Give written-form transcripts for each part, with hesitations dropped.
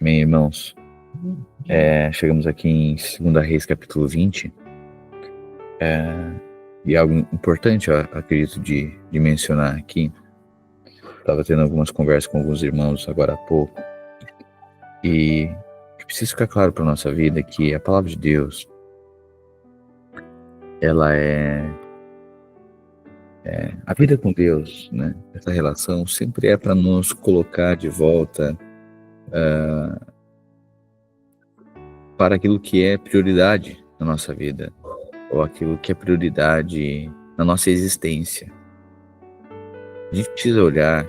Bem, irmãos, chegamos aqui em 2 Reis, capítulo 20, e algo importante, eu acredito, de mencionar aqui. Estava tendo algumas conversas com alguns irmãos agora há pouco, e precisa ficar claro para a nossa vida que a palavra de Deus, ela a vida com Deus, né? Essa relação sempre é para nos colocar de volta para aquilo que é prioridade na nossa vida, ou aquilo que é prioridade na nossa existência. A gente precisa olhar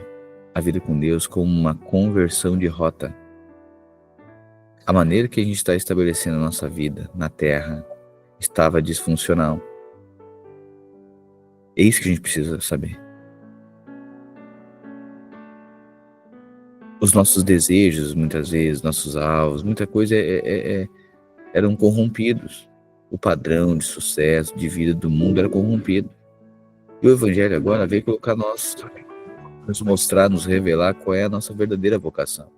a vida com Deus como uma conversão de rota. A maneira que a gente está estabelecendo a nossa vida na Terra estava disfuncional. É isso que a gente precisa saber. Os nossos desejos, muitas vezes, nossos alvos, muita coisa eram corrompidos. O padrão de sucesso, de vida do mundo era corrompido. E o Evangelho agora veio colocar nos mostrar, nos revelar qual é a nossa verdadeira vocação.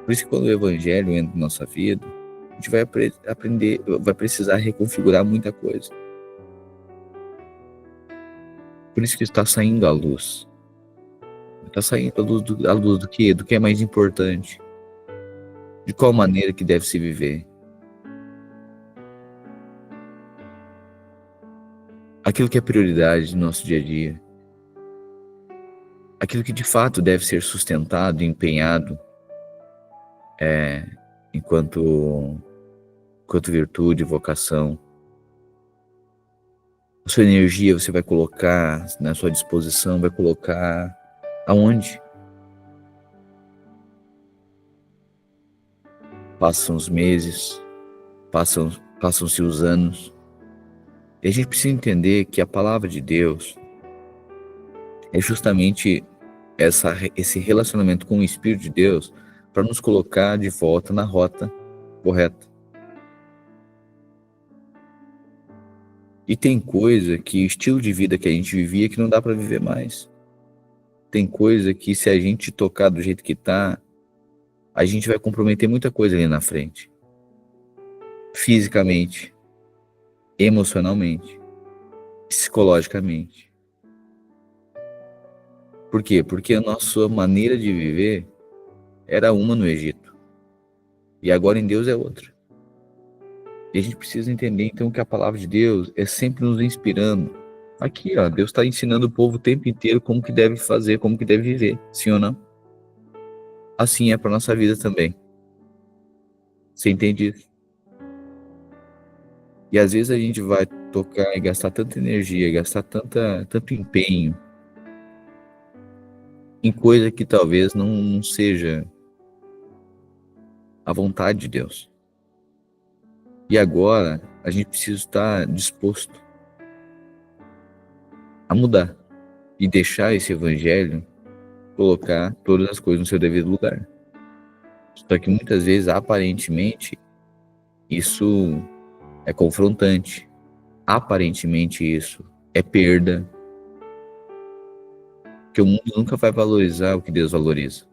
Por isso que quando o Evangelho entra na nossa vida, a gente vai aprender, vai precisar reconfigurar muita coisa. Por isso que está saindo a luz. Está saindo a luz do quê? Do que é mais importante. De qual maneira que deve se viver. Aquilo que é prioridade no nosso dia a dia. Aquilo que de fato deve ser sustentado e empenhado enquanto virtude, vocação. A sua energia você vai colocar na sua disposição, vai colocar aonde? Passam os meses, passam-se os anos, e a gente precisa entender que a palavra de Deus é justamente esse relacionamento com o Espírito de Deus para nos colocar de volta na rota correta. E tem coisa que, estilo de vida que a gente vivia, que não dá para viver mais. Tem coisa que, se a gente tocar do jeito que tá, a gente vai comprometer muita coisa ali na frente. Fisicamente, emocionalmente, psicologicamente. Por quê? Porque a nossa maneira de viver era uma no Egito. E agora em Deus é outra. E a gente precisa entender, então, que a palavra de Deus é sempre nos inspirando. Aqui, ó, Deus está ensinando o povo o tempo inteiro como que deve fazer, como que deve viver. Sim ou não? Assim é para nossa vida também. Você entende isso? E às vezes a gente vai tocar e gastar tanta energia, gastar tanto empenho em coisa que talvez não seja a vontade de Deus. E agora a gente precisa estar disposto a mudar e deixar esse evangelho colocar todas as coisas no seu devido lugar. Só que muitas vezes, aparentemente, isso é confrontante. Aparentemente isso é perda. Porque o mundo nunca vai valorizar o que Deus valoriza.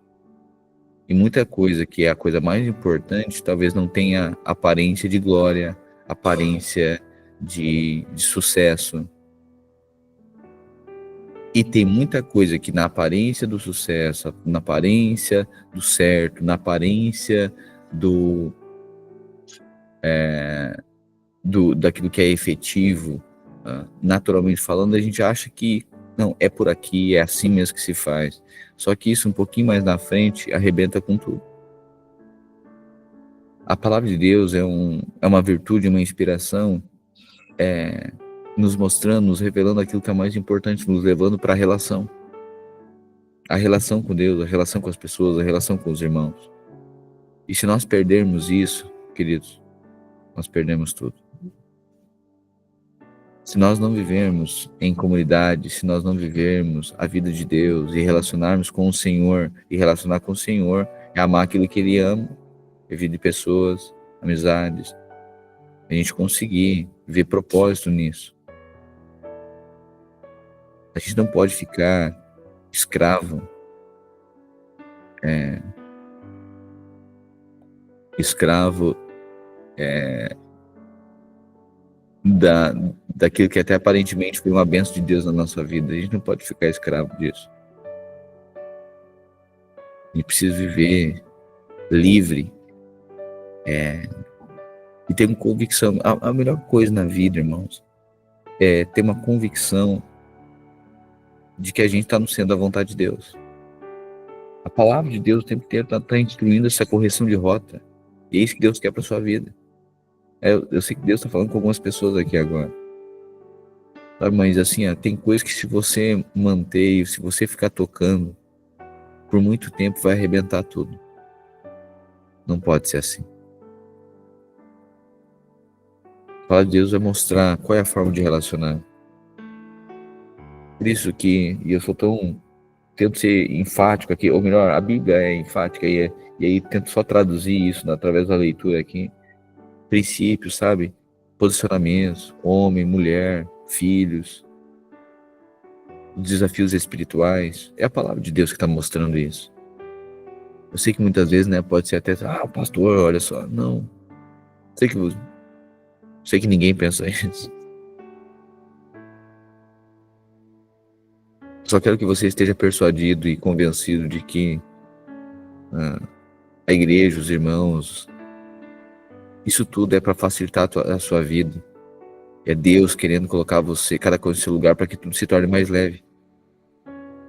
E muita coisa que é a coisa mais importante talvez não tenha aparência de glória, aparência de sucesso. E tem muita coisa que na aparência do sucesso, na aparência do certo, na aparência daquilo que é efetivo, naturalmente falando, a gente acha que não, é por aqui, é assim mesmo que se faz. Só que isso um pouquinho mais na frente arrebenta com tudo. A palavra de Deus é uma virtude, uma inspiração, nos mostrando, nos revelando aquilo que é mais importante, nos levando para a relação com Deus, a relação com as pessoas, a relação com os irmãos. E se nós perdermos isso, queridos, nós perdemos tudo. Se nós não vivermos em comunidade, se nós não vivermos a vida de Deus e relacionarmos com o Senhor, e relacionar com o Senhor é amar aquilo que Ele ama, é vida de pessoas, amizades, a gente conseguir ver propósito nisso. A gente não pode ficar escravo escravo da, daquilo que até aparentemente foi uma bênção de Deus na nossa vida. A gente não pode ficar escravo disso. A gente precisa viver livre e ter uma convicção. A melhor coisa na vida, irmãos, é ter uma convicção de que a gente está no centro da vontade de Deus. A palavra de Deus o tempo inteiro está instruindo essa correção de rota. E é isso que Deus quer para sua vida. Eu sei que Deus está falando com algumas pessoas aqui agora. Sabe, mas assim, tem coisas que se você manter, se você ficar tocando por muito tempo, vai arrebentar tudo. Não pode ser assim. A palavra de Deus vai mostrar qual é a forma de relacionar. Por isso que, e eu sou tento ser enfático aqui, ou melhor, a Bíblia é enfática, e aí tento só traduzir isso através da leitura aqui. Princípios, sabe? Posicionamentos, homem, mulher, filhos, desafios espirituais. É a palavra de Deus que está mostrando isso. Eu sei que muitas vezes, né, pode ser até, pastor, olha só, não. Sei que ninguém pensa isso. Só quero que você esteja persuadido e convencido de que a igreja, os irmãos, isso tudo é para facilitar a sua vida. É Deus querendo colocar você, cada coisa no seu lugar, para que tudo se torne mais leve.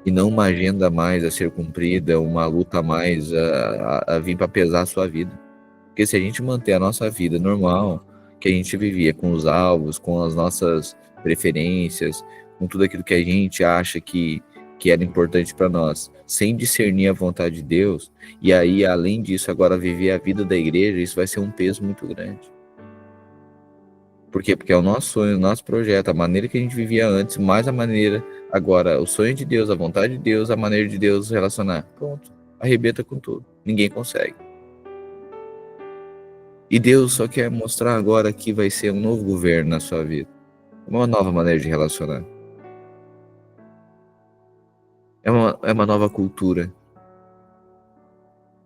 E não uma agenda a mais a ser cumprida, uma luta a mais a vir para pesar a sua vida. Porque se a gente manter a nossa vida normal, que a gente vivia com os alvos, com as nossas preferências, com tudo aquilo que a gente acha que era importante para nós, sem discernir a vontade de Deus, e aí, além disso, agora viver a vida da igreja, isso vai ser um peso muito grande. Por quê? Porque é o nosso sonho, o nosso projeto, a maneira que a gente vivia antes, mais a maneira, agora, o sonho de Deus, a vontade de Deus, a maneira de Deus se relacionar. Pronto, arrebenta com tudo. Ninguém consegue. E Deus só quer mostrar agora que vai ser um novo governo na sua vida. Uma nova maneira de relacionar. É uma nova cultura.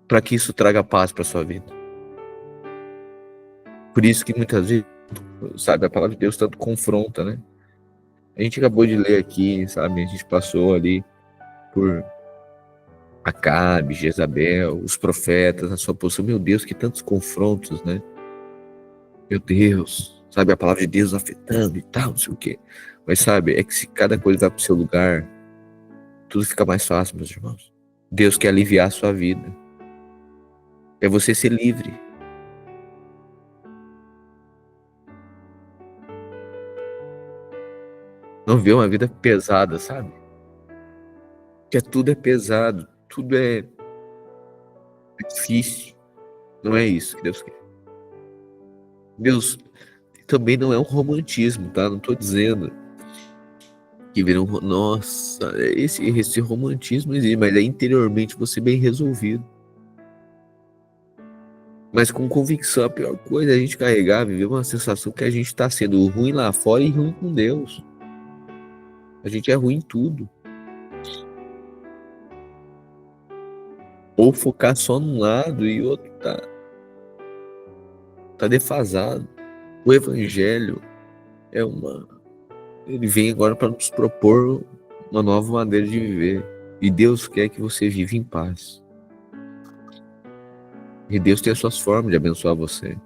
Para que isso traga paz para sua vida. Por isso que muitas vezes, sabe, a palavra de Deus tanto confronta, né? A gente acabou de ler aqui, sabe, a gente passou ali por Acabe, Jezabel, os profetas, a sua posição. Meu Deus, que tantos confrontos, né? Meu Deus, sabe, a palavra de Deus afetando e tal, não sei o quê. Mas sabe, é que se cada coisa vai para o seu lugar, tudo fica mais fácil, meus irmãos. Deus quer aliviar a sua vida. É você ser livre. Não ver uma vida pesada, sabe? Que tudo é pesado, tudo é difícil. Não é isso que Deus quer. Deus também não é um romantismo, tá? Não tô dizendo que viram, nossa, esse romantismo existe, mas é interiormente você bem resolvido. Mas com convicção, a pior coisa é a gente carregar, viver uma sensação que a gente está sendo ruim lá fora e ruim com Deus. A gente é ruim em tudo. Ou focar só num lado e outro tá defasado. O evangelho ele vem agora para nos propor uma nova maneira de viver. E Deus quer que você viva em paz. E Deus tem as suas formas de abençoar você.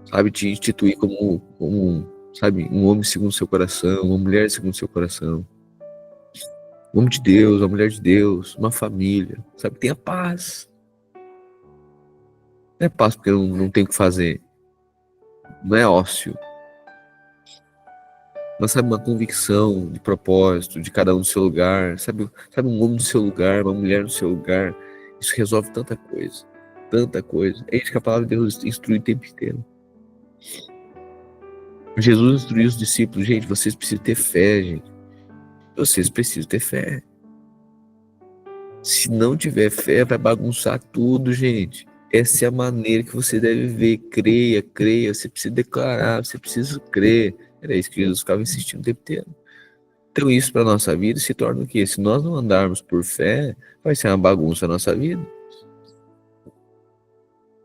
Sabe, te instituir como sabe, um homem segundo o seu coração, uma mulher segundo o seu coração. Um homem de Deus, uma mulher de Deus, uma família. Sabe, tenha paz. Não é paz porque eu não tenho o que fazer. Não é ócio. Mas sabe, uma convicção de propósito, de cada um no seu lugar. Sabe, um homem no seu lugar, uma mulher no seu lugar. Isso resolve tanta coisa. Tanta coisa. É isso que a palavra de Deus instrui o tempo inteiro. Jesus instruiu os discípulos. Gente, vocês precisam ter fé, gente. Vocês precisam ter fé. Se não tiver fé, vai bagunçar tudo, gente. Essa é a maneira que você deve ver. Creia, creia. Você precisa declarar, você precisa crer. Era isso que Jesus ficava insistindo o tempo inteiro. Então isso para a nossa vida se torna o quê? Se nós não andarmos por fé, vai ser uma bagunça a nossa vida.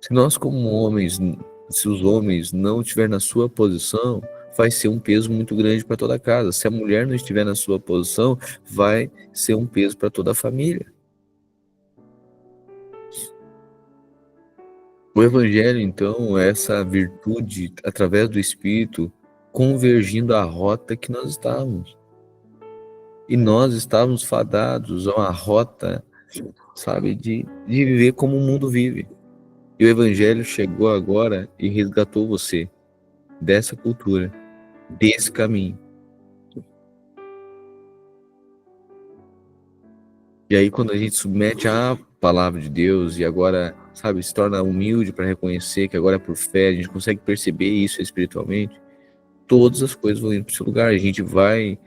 Se nós como homens, se os homens não estiverem na sua posição, vai ser um peso muito grande para toda a casa. Se a mulher não estiver na sua posição, vai ser um peso para toda a família. O Evangelho, então, é essa virtude, através do Espírito, convergindo à rota que nós estávamos. E nós estávamos fadados a uma rota, sabe, de viver como o mundo vive. E o Evangelho chegou agora e resgatou você dessa cultura, desse caminho. E aí, quando a gente submete à palavra de Deus e agora, sabe, se torna humilde para reconhecer que agora é por fé, a gente consegue perceber isso espiritualmente, todas as coisas vão indo para o seu lugar. A gente vai,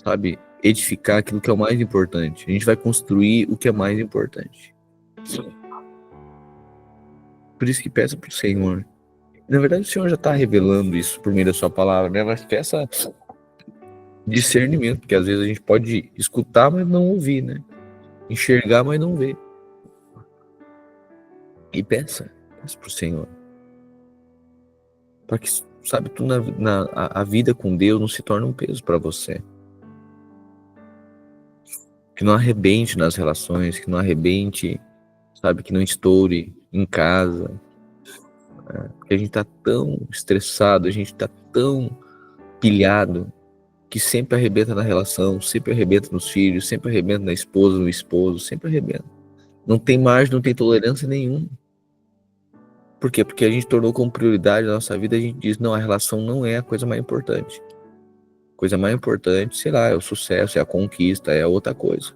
sabe, edificar aquilo que é o mais importante. A gente vai construir o que é mais importante. Por isso que peça para o Senhor. Na verdade, o Senhor já está revelando isso por meio da sua palavra, né? Mas peça discernimento, porque às vezes a gente pode escutar, mas não ouvir, né? Enxergar, mas não ver. E peça para o Senhor. Para que, sabe, a vida com Deus não se torne um peso para você. Que não arrebente nas relações, que não arrebente, sabe, que não estoure em casa. Porque a gente tá tão estressado, a gente tá tão pilhado, que sempre arrebenta na relação, sempre arrebenta nos filhos, sempre arrebenta na esposa, no esposo, sempre arrebenta. Não tem margem, não tem tolerância nenhuma. Por quê? Porque a gente tornou como prioridade na nossa vida, a gente diz, não, a relação não é a coisa mais importante. A coisa mais importante, sei lá, é o sucesso, é a conquista, é outra coisa.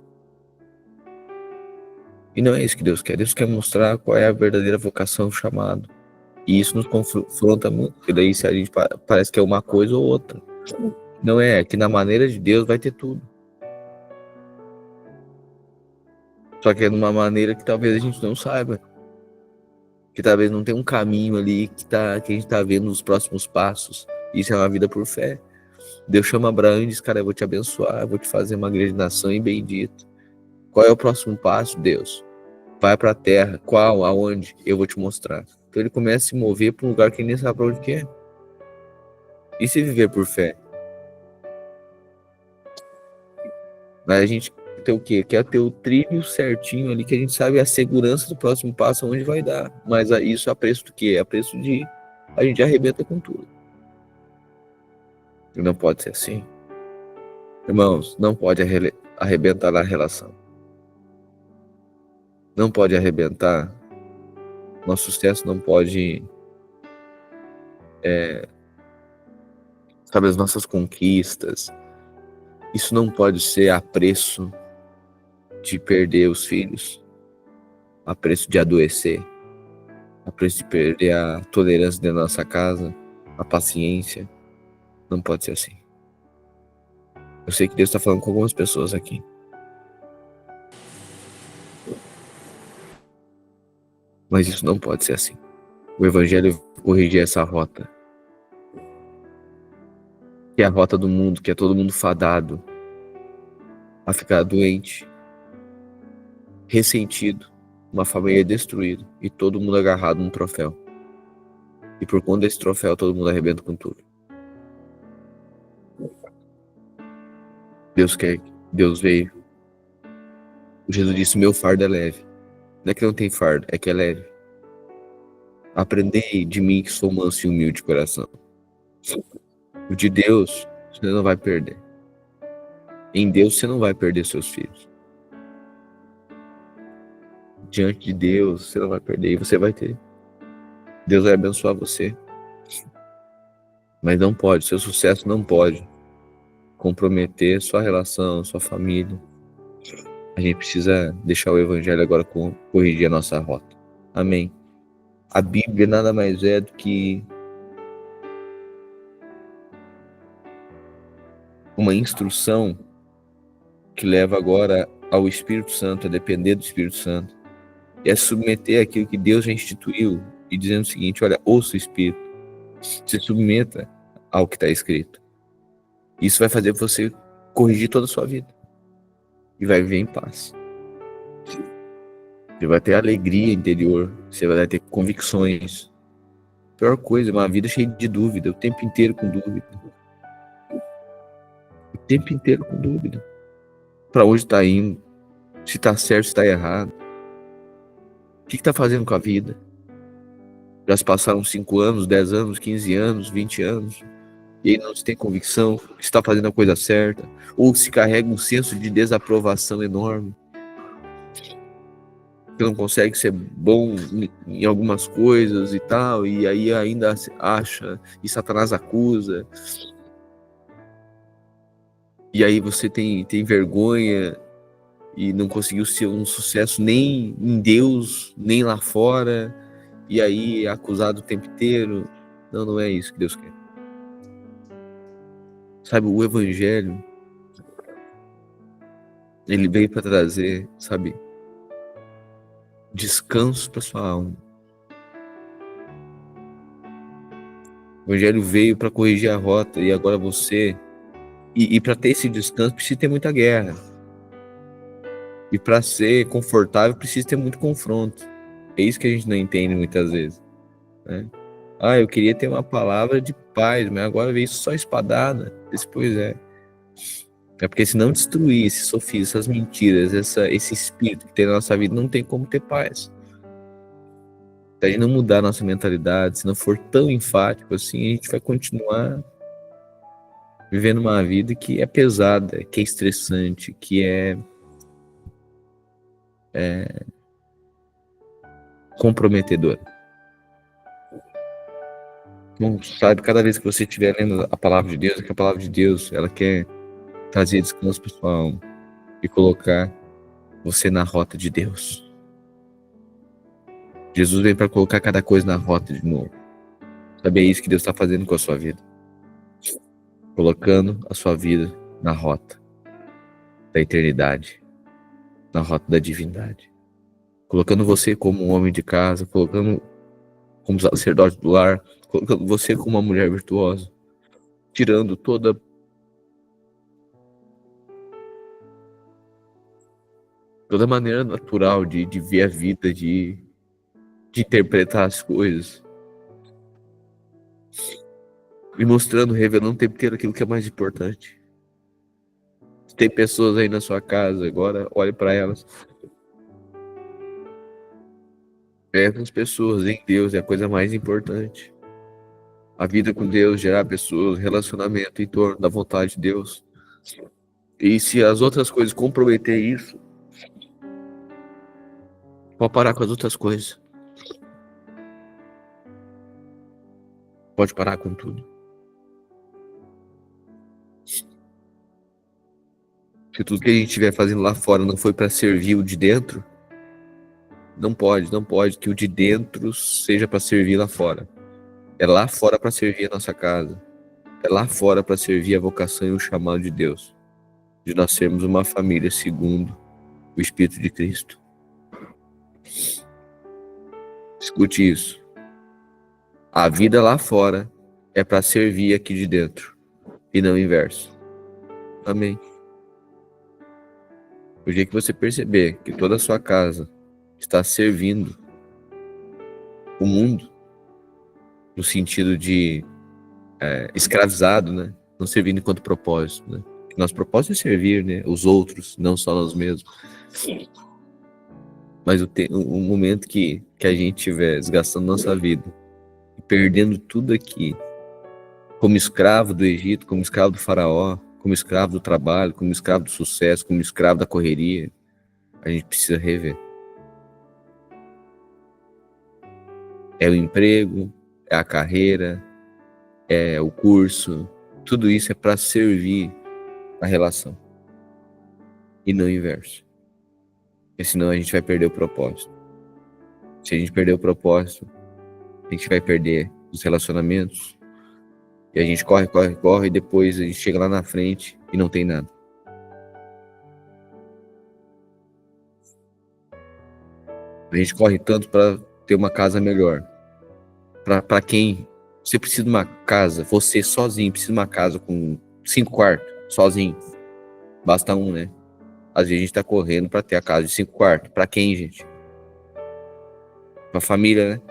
E não é isso que Deus quer. Deus quer mostrar qual é a verdadeira vocação, o chamado. E isso nos confronta muito, porque daí se a gente parece que é uma coisa ou outra. Não é que na maneira de Deus vai ter tudo. Só que é numa maneira que talvez a gente não saiba. Que talvez não tenha um caminho ali que a gente tá vendo os próximos passos. Isso é uma vida por fé. Deus chama Abraão e diz, cara, eu vou te abençoar, eu vou te fazer uma grande nação e bendito. Qual é o próximo passo, Deus? Vai para a terra. Qual? Aonde? Eu vou te mostrar. Então ele começa a se mover para um lugar que ele nem sabe para onde que é. E se viver por fé? Mas a gente quer o quê? Quer ter o trilho certinho ali, que a gente sabe a segurança do próximo passo, onde vai dar. Mas isso a preço do quê? A preço de a gente arrebenta com tudo. E não pode ser assim. Irmãos, não pode arrebentar na relação. Não pode arrebentar. Nosso sucesso não pode... sabe, as nossas conquistas. Isso não pode ser a preço de perder os filhos, a preço de adoecer, a preço de perder a tolerância dentro da nossa casa, a paciência. Não pode ser assim. Eu sei que Deus está falando com algumas pessoas aqui. Mas isso não pode ser assim. O Evangelho corrigir essa rota. Que é a rota do mundo, que é todo mundo fadado a ficar doente, ressentido, uma família destruída e todo mundo agarrado num troféu. E por conta desse troféu todo mundo arrebenta com tudo. Deus veio. Jesus disse, meu fardo é leve. Não é que não tem fardo, é que é leve. Aprendei de mim que sou manso e humilde de coração. O de Deus, você não vai perder. Em Deus, você não vai perder seus filhos. Diante de Deus, você não vai perder e você vai ter. Deus vai abençoar você. Mas não pode, seu sucesso não pode comprometer sua relação, sua família. A gente precisa deixar o Evangelho agora corrigir a nossa rota. Amém. A Bíblia nada mais é do que uma instrução que leva agora ao Espírito Santo, a depender do Espírito Santo, e a submeter aquilo que Deus já instituiu, e dizendo o seguinte, olha, ouça o Espírito, se submeta ao que está escrito. Isso vai fazer você corrigir toda a sua vida, e vai viver em paz. Você vai ter alegria interior, você vai ter convicções. A pior coisa é uma vida cheia de dúvida, o tempo inteiro com dúvida. O tempo inteiro com dúvida. Para onde está indo? Se está certo, se está errado. O que está fazendo com a vida? Já se passaram 5 anos, 10 anos, 15 anos, 20 anos. E aí não se tem convicção que está fazendo a coisa certa. Ou se carrega um senso de desaprovação enorme. Que não consegue ser bom em algumas coisas e tal. E aí ainda acha, e Satanás acusa. E aí você tem vergonha e não conseguiu ser um sucesso nem em Deus, nem lá fora. E aí é acusado o tempo inteiro. Não, não é isso que Deus quer. Sabe, o Evangelho, ele veio para trazer, sabe, descanso para sua alma. O Evangelho veio para corrigir a rota e agora você... E para ter esse descanso precisa ter muita guerra. E para ser confortável precisa ter muito confronto. É isso que a gente não entende muitas vezes, né? Ah, eu queria ter uma palavra de paz, mas agora veio só espadada. Pois é. É porque se não destruir esse sofisma, essas mentiras, esse espírito que tem na nossa vida, não tem como ter paz. Se a gente não mudar a nossa mentalidade, se não for tão enfático assim, a gente vai continuar vivendo uma vida que é pesada, que é estressante, que é comprometedora. Então, sabe, cada vez que você estiver lendo a palavra de Deus, é que a palavra de Deus, ela quer trazer descanso para sua alma e colocar você na rota de Deus. Jesus vem para colocar cada coisa na rota de novo. Sabe, é isso que Deus está fazendo com a sua vida. Colocando a sua vida na rota da eternidade, na rota da divindade. Colocando você como um homem de casa, colocando como sacerdote do lar, colocando você como uma mulher virtuosa, tirando toda maneira natural de ver a vida, de interpretar as coisas. E mostrando, revelando o tempo inteiro aquilo que é mais importante. Se tem pessoas aí na sua casa agora, olhe para elas. Essas pessoas em Deus é a coisa mais importante. A vida com Deus, gerar pessoas, relacionamento em torno da vontade de Deus. E se as outras coisas comprometer isso, pode parar com as outras coisas. Pode parar com tudo. Se tudo que a gente estiver fazendo lá fora não foi para servir o de dentro, não pode que o de dentro seja para servir lá fora. É lá fora para servir a nossa casa. É lá fora para servir a vocação e o chamado de Deus. De nós sermos uma família segundo o Espírito de Cristo. Escute isso. A vida lá fora é para servir aqui de dentro. E não o inverso. Amém. O dia que você perceber que toda a sua casa está servindo o mundo, no sentido de escravizado, né? Não servindo enquanto propósito, né? Nosso propósito é servir, né? Os outros, não só nós mesmos. Mas o momento que a gente estiver desgastando nossa vida e perdendo tudo aqui, como escravo do Egito, como escravo do faraó, como escravo do trabalho, como escravo do sucesso, como escravo da correria, a gente precisa rever. É o emprego, é a carreira, é o curso, tudo isso é para servir a relação e não o inverso. Porque senão a gente vai perder o propósito. Se a gente perder o propósito, a gente vai perder os relacionamentos. E a gente corre, e depois a gente chega lá na frente e não tem nada. A gente corre tanto para ter uma casa melhor. Para quem você precisa de uma casa, você sozinho precisa de uma casa com 5 quartos, sozinho. Basta um, né? Às vezes a gente tá correndo para ter a casa de 5 quartos. Para quem, gente? Pra família, né?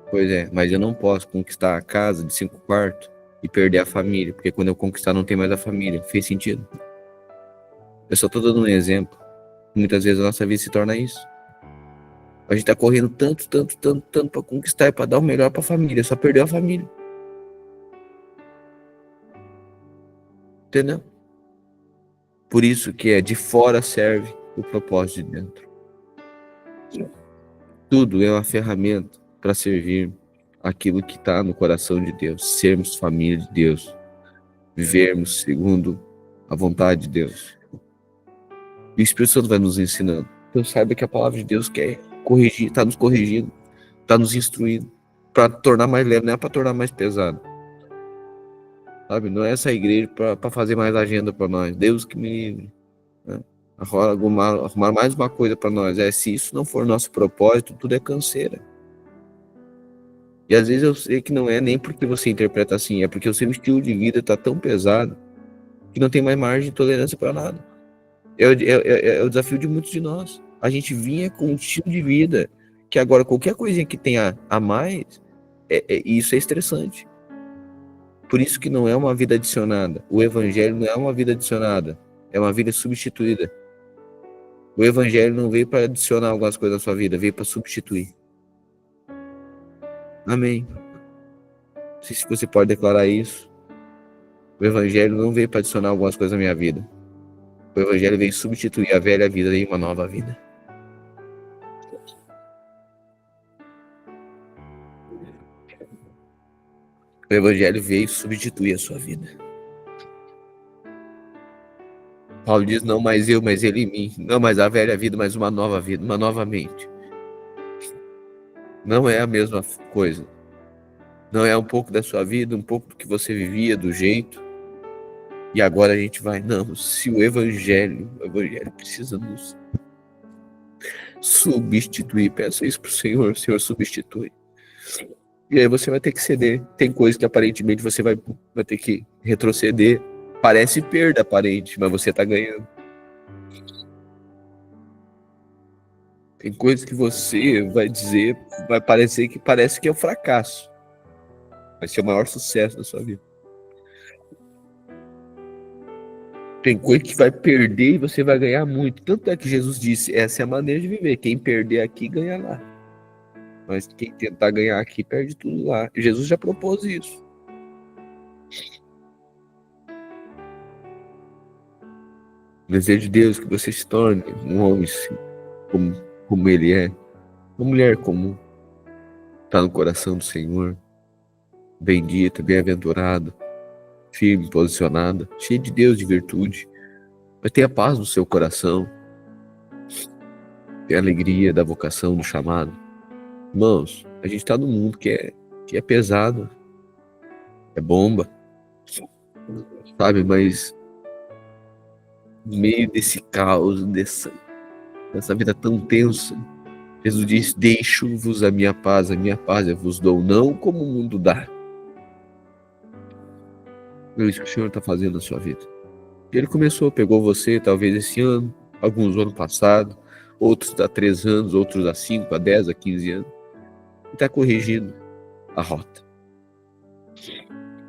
Pois é, mas eu não posso conquistar a casa de 5 quartos e perder a família, porque quando eu conquistar não tem mais a família. Fez sentido? Eu só tô dando um exemplo. Muitas vezes a nossa vida se torna isso. A gente tá correndo tanto pra conquistar e pra dar o melhor pra família, só perdeu a família. Entendeu? Por isso que de fora serve o propósito de dentro. Tudo é uma ferramenta para servir aquilo que está no coração de Deus, sermos família de Deus, vivermos segundo a vontade de Deus. E o Espírito Santo vai nos ensinando. Então saiba que a palavra de Deus quer corrigir, está nos corrigindo, está nos instruindo, para tornar mais leve, não é para tornar mais pesado. Sabe? Não é essa igreja para fazer mais agenda para nós. Deus que me livre. Né? Arrumar mais uma coisa para nós. Se isso não for nosso propósito, tudo é canseira. E às vezes eu sei que não é nem porque você interpreta assim, é porque o seu estilo de vida está tão pesado que não tem mais margem de tolerância para nada. É o desafio de muitos de nós. A gente vinha com um estilo de vida que agora qualquer coisinha que tenha a mais, isso é estressante. Por isso que não é uma vida adicionada. O evangelho não é uma vida adicionada, é uma vida substituída. O evangelho não veio para adicionar algumas coisas à sua vida, veio para substituir. Amém. Não sei se você pode declarar isso. O evangelho não veio para adicionar algumas coisas à minha vida. O evangelho veio substituir a velha vida em uma nova vida. O evangelho veio substituir a sua vida. Paulo diz, não mais eu, mas ele em mim. Não mais a velha vida, mas uma nova vida, uma nova mente. Não é a mesma coisa. Não é um pouco da sua vida, um pouco do que você vivia, do jeito. E agora a gente vai, não, se o evangelho precisa nos substituir. Peça isso pro Senhor, o Senhor substitui. E aí você vai ter que ceder. Tem coisas que aparentemente você vai ter que retroceder. Parece perda aparente, mas você tá ganhando. Tem coisas que você vai dizer, vai parecer que parece que é um fracasso. Vai ser o maior sucesso da sua vida. Tem coisa que vai perder e você vai ganhar muito. Tanto é que Jesus disse, essa é a maneira de viver. Quem perder aqui, ganha lá. Mas quem tentar ganhar aqui, perde tudo lá. Jesus já propôs isso. O desejo de Deus é que você se torne um homem como ele é. Uma mulher comum. Está no coração do Senhor. Bendita, bem-aventurada. Firme, posicionada. Cheia de Deus, de virtude. Mas tenha paz no seu coração. Tenha alegria da vocação, do chamado. Irmãos, a gente está num mundo que é pesado, é bomba, sabe? Mas no meio desse caos, dessa vida tão tensa, Jesus diz, deixo-vos a minha paz eu vos dou, não como o mundo dá. É isso que o Senhor está fazendo na sua vida. Ele pegou você talvez esse ano, alguns no ano passado, outros há 3 anos, outros há 5, há 10, há 15 anos. E está corrigindo a rota.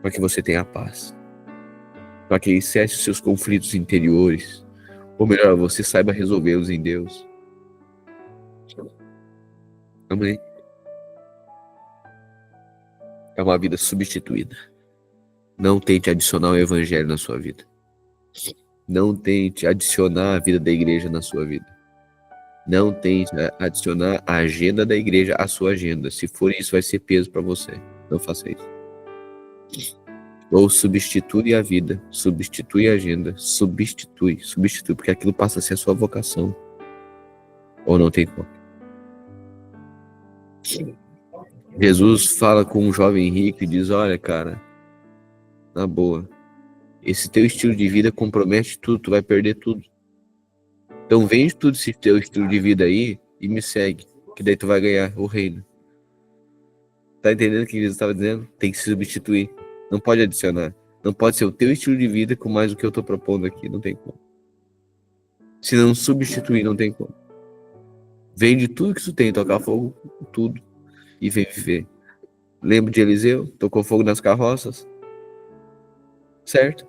Para que você tenha paz. Para que ele cesse os seus conflitos interiores. Ou melhor, você saiba resolvê-los em Deus. Amém? É uma vida substituída. Não tente adicionar o evangelho na sua vida. Não tente adicionar a vida da igreja na sua vida. Não tente adicionar a agenda da igreja à sua agenda. Se for isso, vai ser peso para você. Não faça isso. Ou substitui a vida, substitui a agenda, substitui, porque aquilo passa a ser a sua vocação. Ou não tem como. Jesus fala com um jovem rico e diz, olha, cara, na boa, esse teu estilo de vida compromete tudo, tu vai perder tudo. Então vende tudo esse teu estilo de vida aí e me segue, que daí tu vai ganhar o reino. Tá entendendo o que Jesus estava dizendo? Tem que se substituir, não pode adicionar. Não pode ser o teu estilo de vida com mais o que eu tô propondo aqui, não tem como. Se não substituir, não tem como. Vende tudo que tu tem, tocar fogo tudo e veio viver. Lembra de Eliseu? Tocou fogo nas carroças? Certo?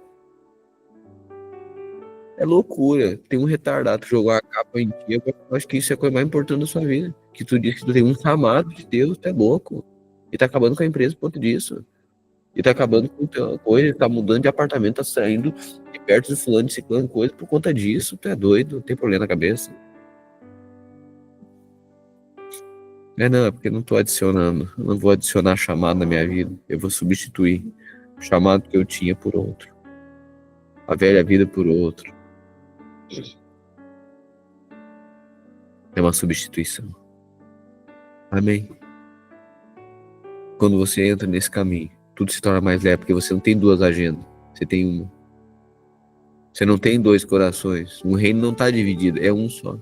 É loucura. Tem um retardado que jogou a capa em dia. Eu acho que isso é a coisa mais importante da sua vida. Que tu diz que tu tem um chamado de Deus, tu é louco. E tá acabando com a empresa por conta disso. E tá acabando com teu coisa, tá mudando de apartamento, tá saindo de perto de fulano, de ciclano, coisa por conta disso. Tu é doido, não tem problema na cabeça. Não, é porque eu não tô adicionando. Eu não vou adicionar chamado na minha vida. Eu vou substituir o chamado que eu tinha por outro. A velha vida por outro. É uma substituição. Amém? Quando você entra nesse caminho, tudo se torna mais leve, porque você não tem duas agendas. Você tem uma. Você não tem dois corações. O reino não está dividido, é um só.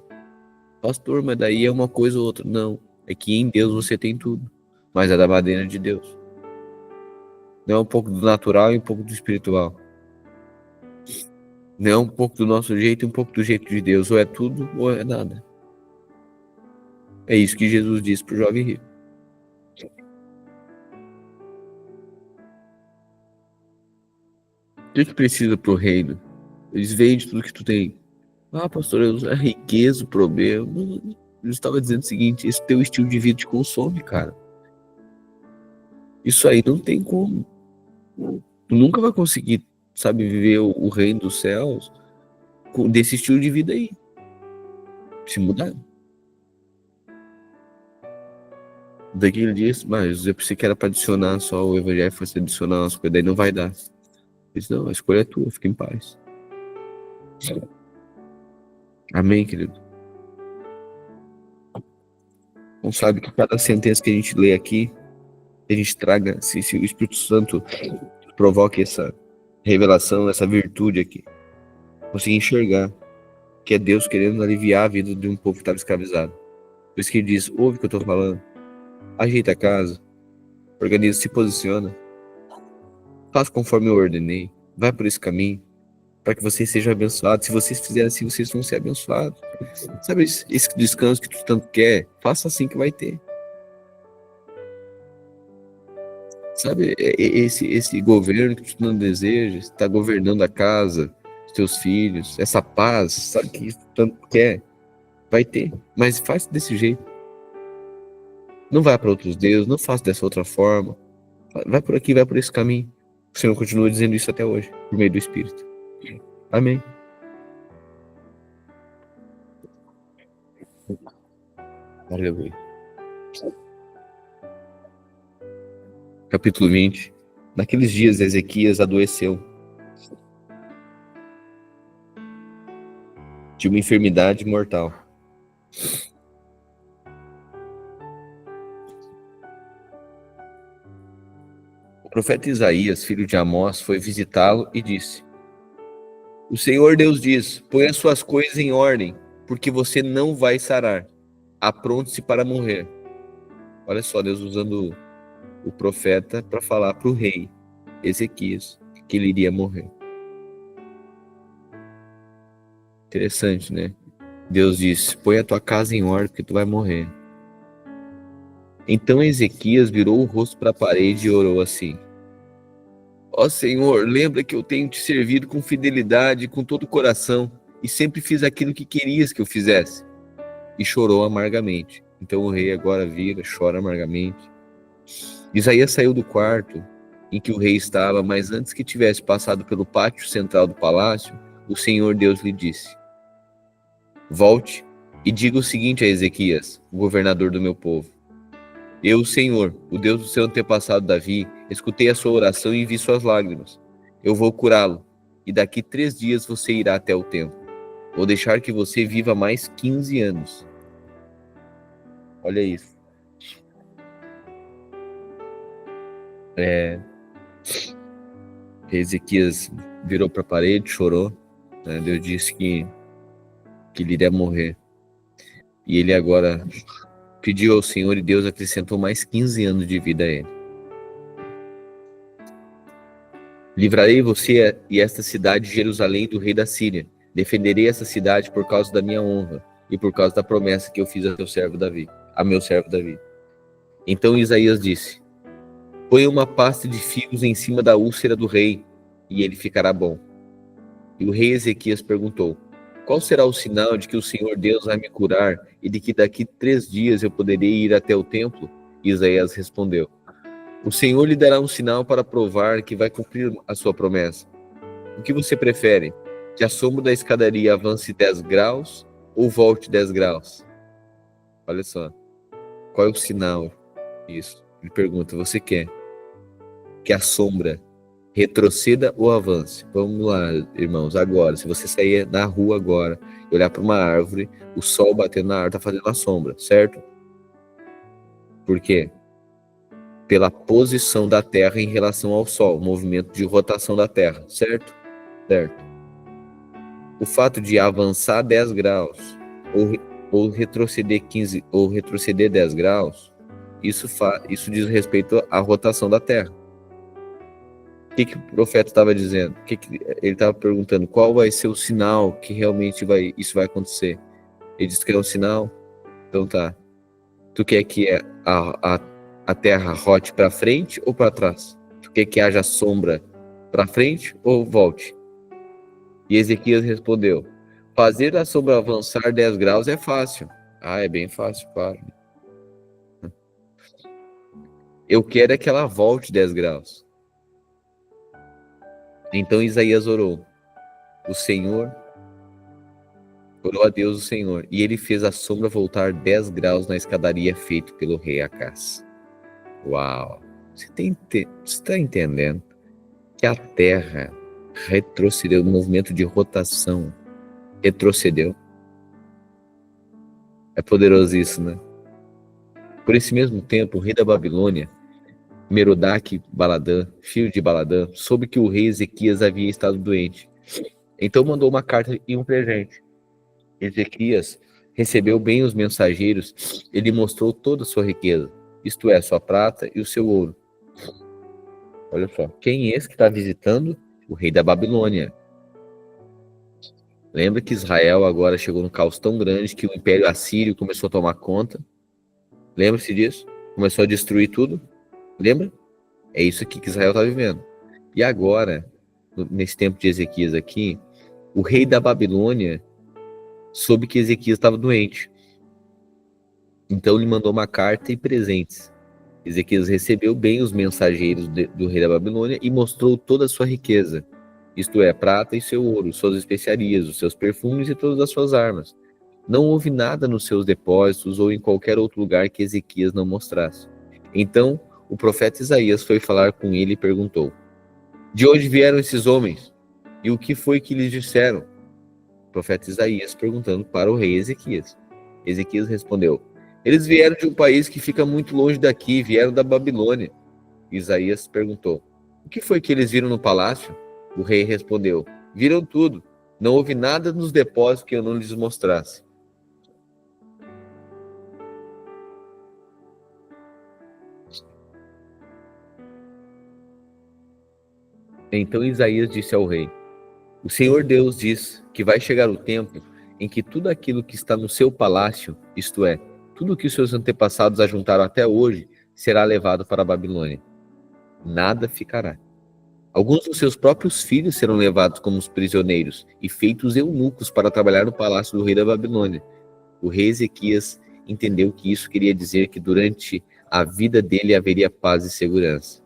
Pastor, mas daí é uma coisa ou outra. Não. É que em Deus você tem tudo. Mas é da maneira de Deus. Não é um pouco do natural e um pouco do espiritual. Não é um pouco do nosso jeito e um pouco do jeito de Deus. Ou é tudo ou é nada. É isso que Jesus disse para o jovem rico. O que precisa para o reino? Eles vendem tudo que tu tem. Ah, pastor, a riqueza, o problema. Eu estava dizendo o seguinte: esse teu estilo de vida te consome, cara. Isso aí não tem como. Tu nunca vai conseguir, sabe, viver o reino dos céus desse estilo de vida aí. Se mudar. Daquele dia, mas eu pensei que era para adicionar só o evangelho, fosse adicionar umas coisas, daí não vai dar. Eu disse, não, a escolha é tua, fica em paz. Amém, querido? Não sabe que cada sentença que a gente lê aqui, a gente traga, se o Espírito Santo provoque essa revelação, essa virtude aqui, conseguir enxergar que é Deus querendo aliviar a vida de um povo que estava escravizado. Por isso que ele diz, ouve o que eu estou falando, ajeita a casa, organiza, se posiciona, faz conforme eu ordenei, vai por esse caminho, para que vocês sejam abençoados. Se vocês fizerem assim, vocês vão ser abençoados. Sabe esse descanso que tu tanto quer? Faça assim que vai ter. Sabe esse governo que tu não deseja, está governando a casa, os teus filhos, essa paz, sabe que tu tanto quer? Vai ter, mas faz desse jeito. Não vai para outros deuses, não faça dessa outra forma. Vai por aqui, vai por esse caminho. O Senhor continua dizendo isso até hoje, por meio do Espírito. Amém. Aleluia. Capítulo 20. Naqueles dias, Ezequias adoeceu de uma enfermidade mortal. O profeta Isaías, filho de Amós, foi visitá-lo e disse: O Senhor Deus diz: põe as suas coisas em ordem, porque você não vai sarar. Apronte-se para morrer. Olha só, Deus usando o profeta para falar para o rei Ezequias que ele iria morrer. Interessante, né? Deus disse: põe a tua casa em ordem, porque tu vai morrer. Então Ezequias virou o rosto para a parede e orou assim: Ó Senhor, lembra que eu tenho te servido com fidelidade, com todo o coração, e sempre fiz aquilo que querias que eu fizesse. E chorou amargamente. Então o rei agora vira, chora amargamente. Isaías saiu do quarto em que o rei estava, mas antes que tivesse passado pelo pátio central do palácio, o Senhor Deus lhe disse: Volte e diga o seguinte a Ezequias, o governador do meu povo. Eu, Senhor, o Deus do seu antepassado Davi, escutei a sua oração e vi suas lágrimas. Eu vou curá-lo, e daqui 3 dias você irá até o templo. Vou deixar que você viva mais 15 anos. Olha isso. Ezequias virou para a parede, chorou. Deus disse que ele iria morrer. E ele agora pediu ao Senhor e Deus acrescentou mais 15 anos de vida a ele. Livrarei você e esta cidade de Jerusalém do rei da Síria. Defenderei essa cidade por causa da minha honra e por causa da promessa que eu fiz a meu servo Davi. Então Isaías disse: Ponha uma pasta de figos em cima da úlcera do rei, e ele ficará bom. E o rei Ezequias perguntou: Qual será o sinal de que o Senhor Deus vai me curar e de que daqui 3 dias eu poderei ir até o templo? E Isaías respondeu: O Senhor lhe dará um sinal para provar que vai cumprir a sua promessa. O que você prefere? Que a sombra da escadaria avance 10 graus ou volte 10 graus? Olha só. Qual é o sinal? Isso. Ele pergunta: Você quer que a sombra retroceda ou avance? Vamos lá, irmãos, agora. Se você sair na rua agora e olhar para uma árvore, o sol batendo na árvore está fazendo a sombra, certo? Por quê? Pela posição da Terra em relação ao Sol, o movimento de rotação da Terra, certo? Certo. O fato de avançar 10 graus ou retroceder 15 ou retroceder 10 graus, isso diz respeito à rotação da Terra. O que o profeta estava dizendo? Ele estava perguntando qual vai ser o sinal que realmente isso vai acontecer. Ele disse que é um sinal. Então tá. Tu quer que a Terra rote para frente ou para trás? Tu quer que haja sombra para frente ou volte? E Ezequias respondeu: Fazer a sombra avançar 10 graus é fácil. Ah, é bem fácil, claro. Eu quero é que ela volte 10 graus. Então Isaías orou. Orou a Deus o Senhor, e ele fez a sombra voltar 10 graus na escadaria feita pelo rei Acás. Uau! Você está entendendo que a Terra retrocedeu no movimento de rotação? Retrocedeu. É poderoso isso, né? Por esse mesmo tempo, o rei da Babilônia, Merodach-Baladã, filho de Baladã, soube que o rei Ezequias havia estado doente. Então mandou uma carta e um presente. Ezequias recebeu bem os mensageiros, ele mostrou toda a sua riqueza, isto é, sua prata e o seu ouro. Olha só, quem é esse que está visitando? O rei da Babilônia. Lembra que Israel agora chegou num caos tão grande que o Império Assírio começou a tomar conta? Lembra-se disso? Começou a destruir tudo? Lembra? É isso aqui que Israel está vivendo. E agora, nesse tempo de Ezequias aqui, o rei da Babilônia soube que Ezequias estava doente. Então ele mandou uma carta e presentes. Ezequias recebeu bem os mensageiros do rei da Babilônia e mostrou toda a sua riqueza, isto é, prata e seu ouro, suas especiarias, os seus perfumes e todas as suas armas. Não houve nada nos seus depósitos ou em qualquer outro lugar que Ezequias não mostrasse. Então o profeta Isaías foi falar com ele e perguntou: De onde vieram esses homens? E o que foi que lhes disseram? O profeta Isaías perguntando para o rei Ezequias. Ezequias respondeu: Eles vieram de um país que fica muito longe daqui, vieram da Babilônia. Isaías perguntou: O que foi que eles viram no palácio? O rei respondeu: Viram tudo. Não houve nada nos depósitos que eu não lhes mostrasse. Então Isaías disse ao rei: O Senhor Deus diz que vai chegar o tempo em que tudo aquilo que está no seu palácio, isto é, tudo que os seus antepassados ajuntaram até hoje, será levado para a Babilônia. Nada ficará. Alguns dos seus próprios filhos serão levados como prisioneiros e feitos eunucos para trabalhar no palácio do rei da Babilônia. O rei Ezequias entendeu que isso queria dizer que durante a vida dele haveria paz e segurança.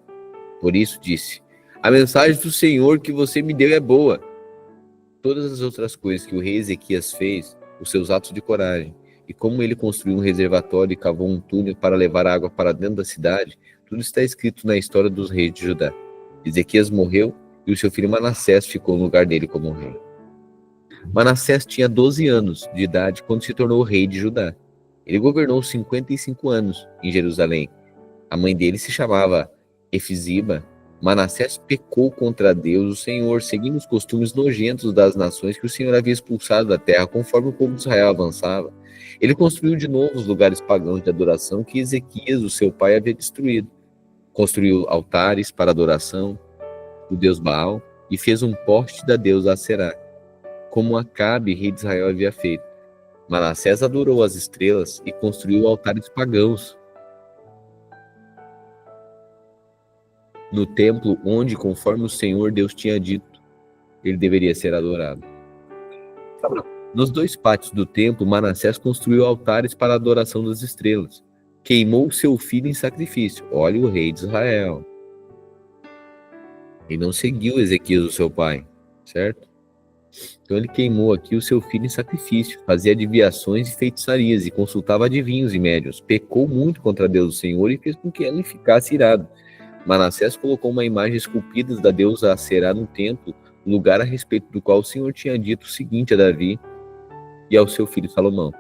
Por isso disse: A mensagem do Senhor que você me deu é boa. Todas as outras coisas que o rei Ezequias fez, os seus atos de coragem, e como ele construiu um reservatório e cavou um túnel para levar água para dentro da cidade, tudo está escrito na história dos reis de Judá. Ezequias morreu e o seu filho Manassés ficou no lugar dele como rei. Manassés tinha 12 anos de idade quando se tornou rei de Judá. Ele governou 55 anos em Jerusalém. A mãe dele se chamava Efiziba. Manassés pecou contra Deus, o Senhor, seguindo os costumes nojentos das nações que o Senhor havia expulsado da terra, conforme o povo de Israel avançava. Ele construiu de novo os lugares pagãos de adoração que Ezequias, o seu pai, havia destruído. Construiu altares para adoração do deus Baal e fez um poste da deusa Aserá, como Acabe, rei de Israel, havia feito. Manassés adorou as estrelas e construiu altares pagãos. no templo onde, conforme o Senhor Deus tinha dito, ele deveria ser adorado. Nos 2 pátios do templo, Manassés construiu altares para a adoração das estrelas. Queimou seu filho em sacrifício. Olha o rei de Israel. E não seguiu Ezequias, o seu pai, certo? Então ele queimou aqui o seu filho em sacrifício, fazia adivinhações e feitiçarias e consultava adivinhos e médiuns. Pecou muito contra Deus, o Senhor, e fez com que ele ficasse irado. Manassés colocou uma imagem esculpida da deusa Aserá no templo, lugar a respeito do qual o Senhor tinha dito o seguinte a Davi e ao seu filho Salomão: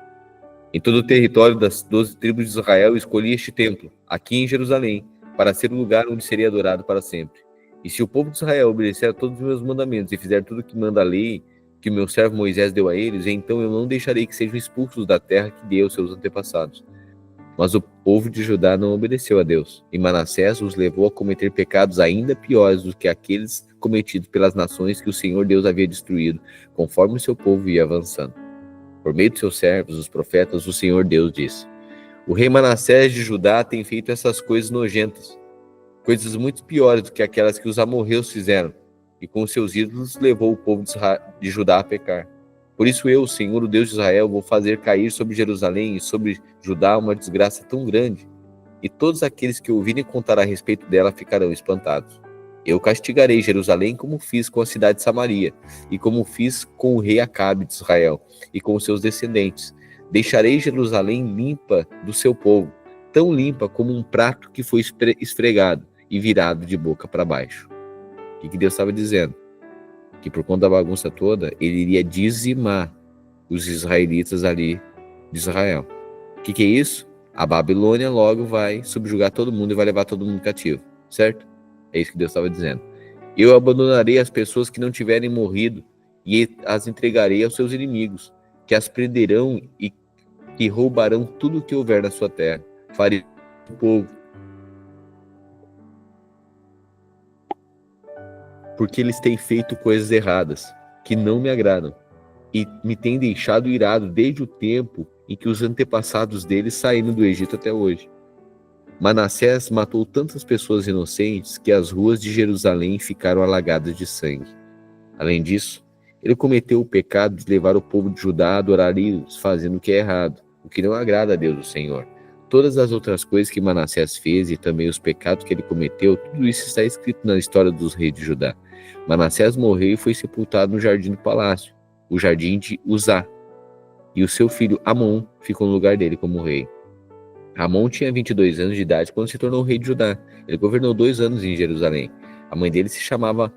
em todo o território das 12 tribos de Israel escolhi este templo, aqui em Jerusalém, para ser o lugar onde seria adorado para sempre. E se o povo de Israel obedecer a todos os meus mandamentos e fizer tudo o que manda a lei que o meu servo Moisés deu a eles, então eu não deixarei que sejam expulsos da terra que dei aos seus antepassados. Mas o povo de Judá não obedeceu a Deus, e Manassés os levou a cometer pecados ainda piores do que aqueles cometidos pelas nações que o Senhor Deus havia destruído, conforme o seu povo ia avançando. Por meio de seus servos, os profetas, o Senhor Deus disse: o rei Manassés de Judá tem feito essas coisas nojentas, coisas muito piores do que aquelas que os amorreus fizeram, e com seus ídolos levou o povo de Judá a pecar. Por isso eu, o Senhor, o Deus de Israel, vou fazer cair sobre Jerusalém e sobre Judá uma desgraça tão grande, e todos aqueles que ouvirem contar a respeito dela ficarão espantados. Eu castigarei Jerusalém como fiz com a cidade de Samaria, e como fiz com o rei Acabe de Israel, e com os seus descendentes. Deixarei Jerusalém limpa do seu povo, tão limpa como um prato que foi esfregado e virado de boca para baixo. O que Deus estava dizendo? Que por conta da bagunça toda, ele iria dizimar os israelitas ali de Israel. O que é isso? A Babilônia logo vai subjugar todo mundo e vai levar todo mundo cativo, certo? É isso que Deus estava dizendo. Eu abandonarei as pessoas que não tiverem morrido e as entregarei aos seus inimigos, que as prenderão e que roubarão tudo o que houver na sua terra. Farei o povo, porque eles têm feito coisas erradas, que não me agradam, e me têm deixado irado desde o tempo em que os antepassados deles saíram do Egito até hoje. Manassés matou tantas pessoas inocentes que as ruas de Jerusalém ficaram alagadas de sangue. Além disso, ele cometeu o pecado de levar o povo de Judá a adorar ídolos, fazendo o que é errado, o que não agrada a Deus, o Senhor. Todas as outras coisas que Manassés fez e também os pecados que ele cometeu, tudo isso está escrito na história dos reis de Judá. Manassés morreu e foi sepultado no jardim do palácio, o jardim de Uzá, e o seu filho Amon ficou no lugar dele como rei. Amon tinha 22 anos de idade quando se tornou rei de Judá. Ele governou 2 anos em Jerusalém. A mãe dele se chamava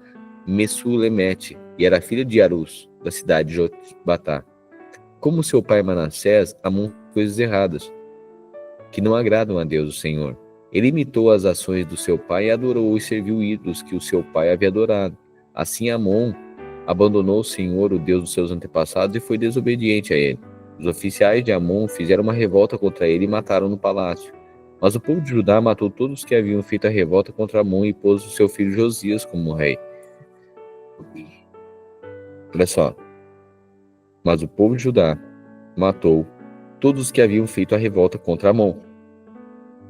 Messulemete e era filha de Arus, da cidade de Jotbatá. Como seu pai Manassés, Amon fez coisas erradas, que não agradam a Deus, o Senhor. Ele imitou as ações do seu pai e adorou e serviu ídolos que o seu pai havia adorado. Assim Amon abandonou o Senhor, o Deus dos seus antepassados, e foi desobediente a ele. Os oficiais de Amon fizeram uma revolta contra ele e mataram no palácio. Mas o povo de Judá matou todos que haviam feito a revolta contra Amon e pôs o seu filho Josias como rei. Olha só. Mas o povo de Judá matou todos os que haviam feito a revolta contra Amon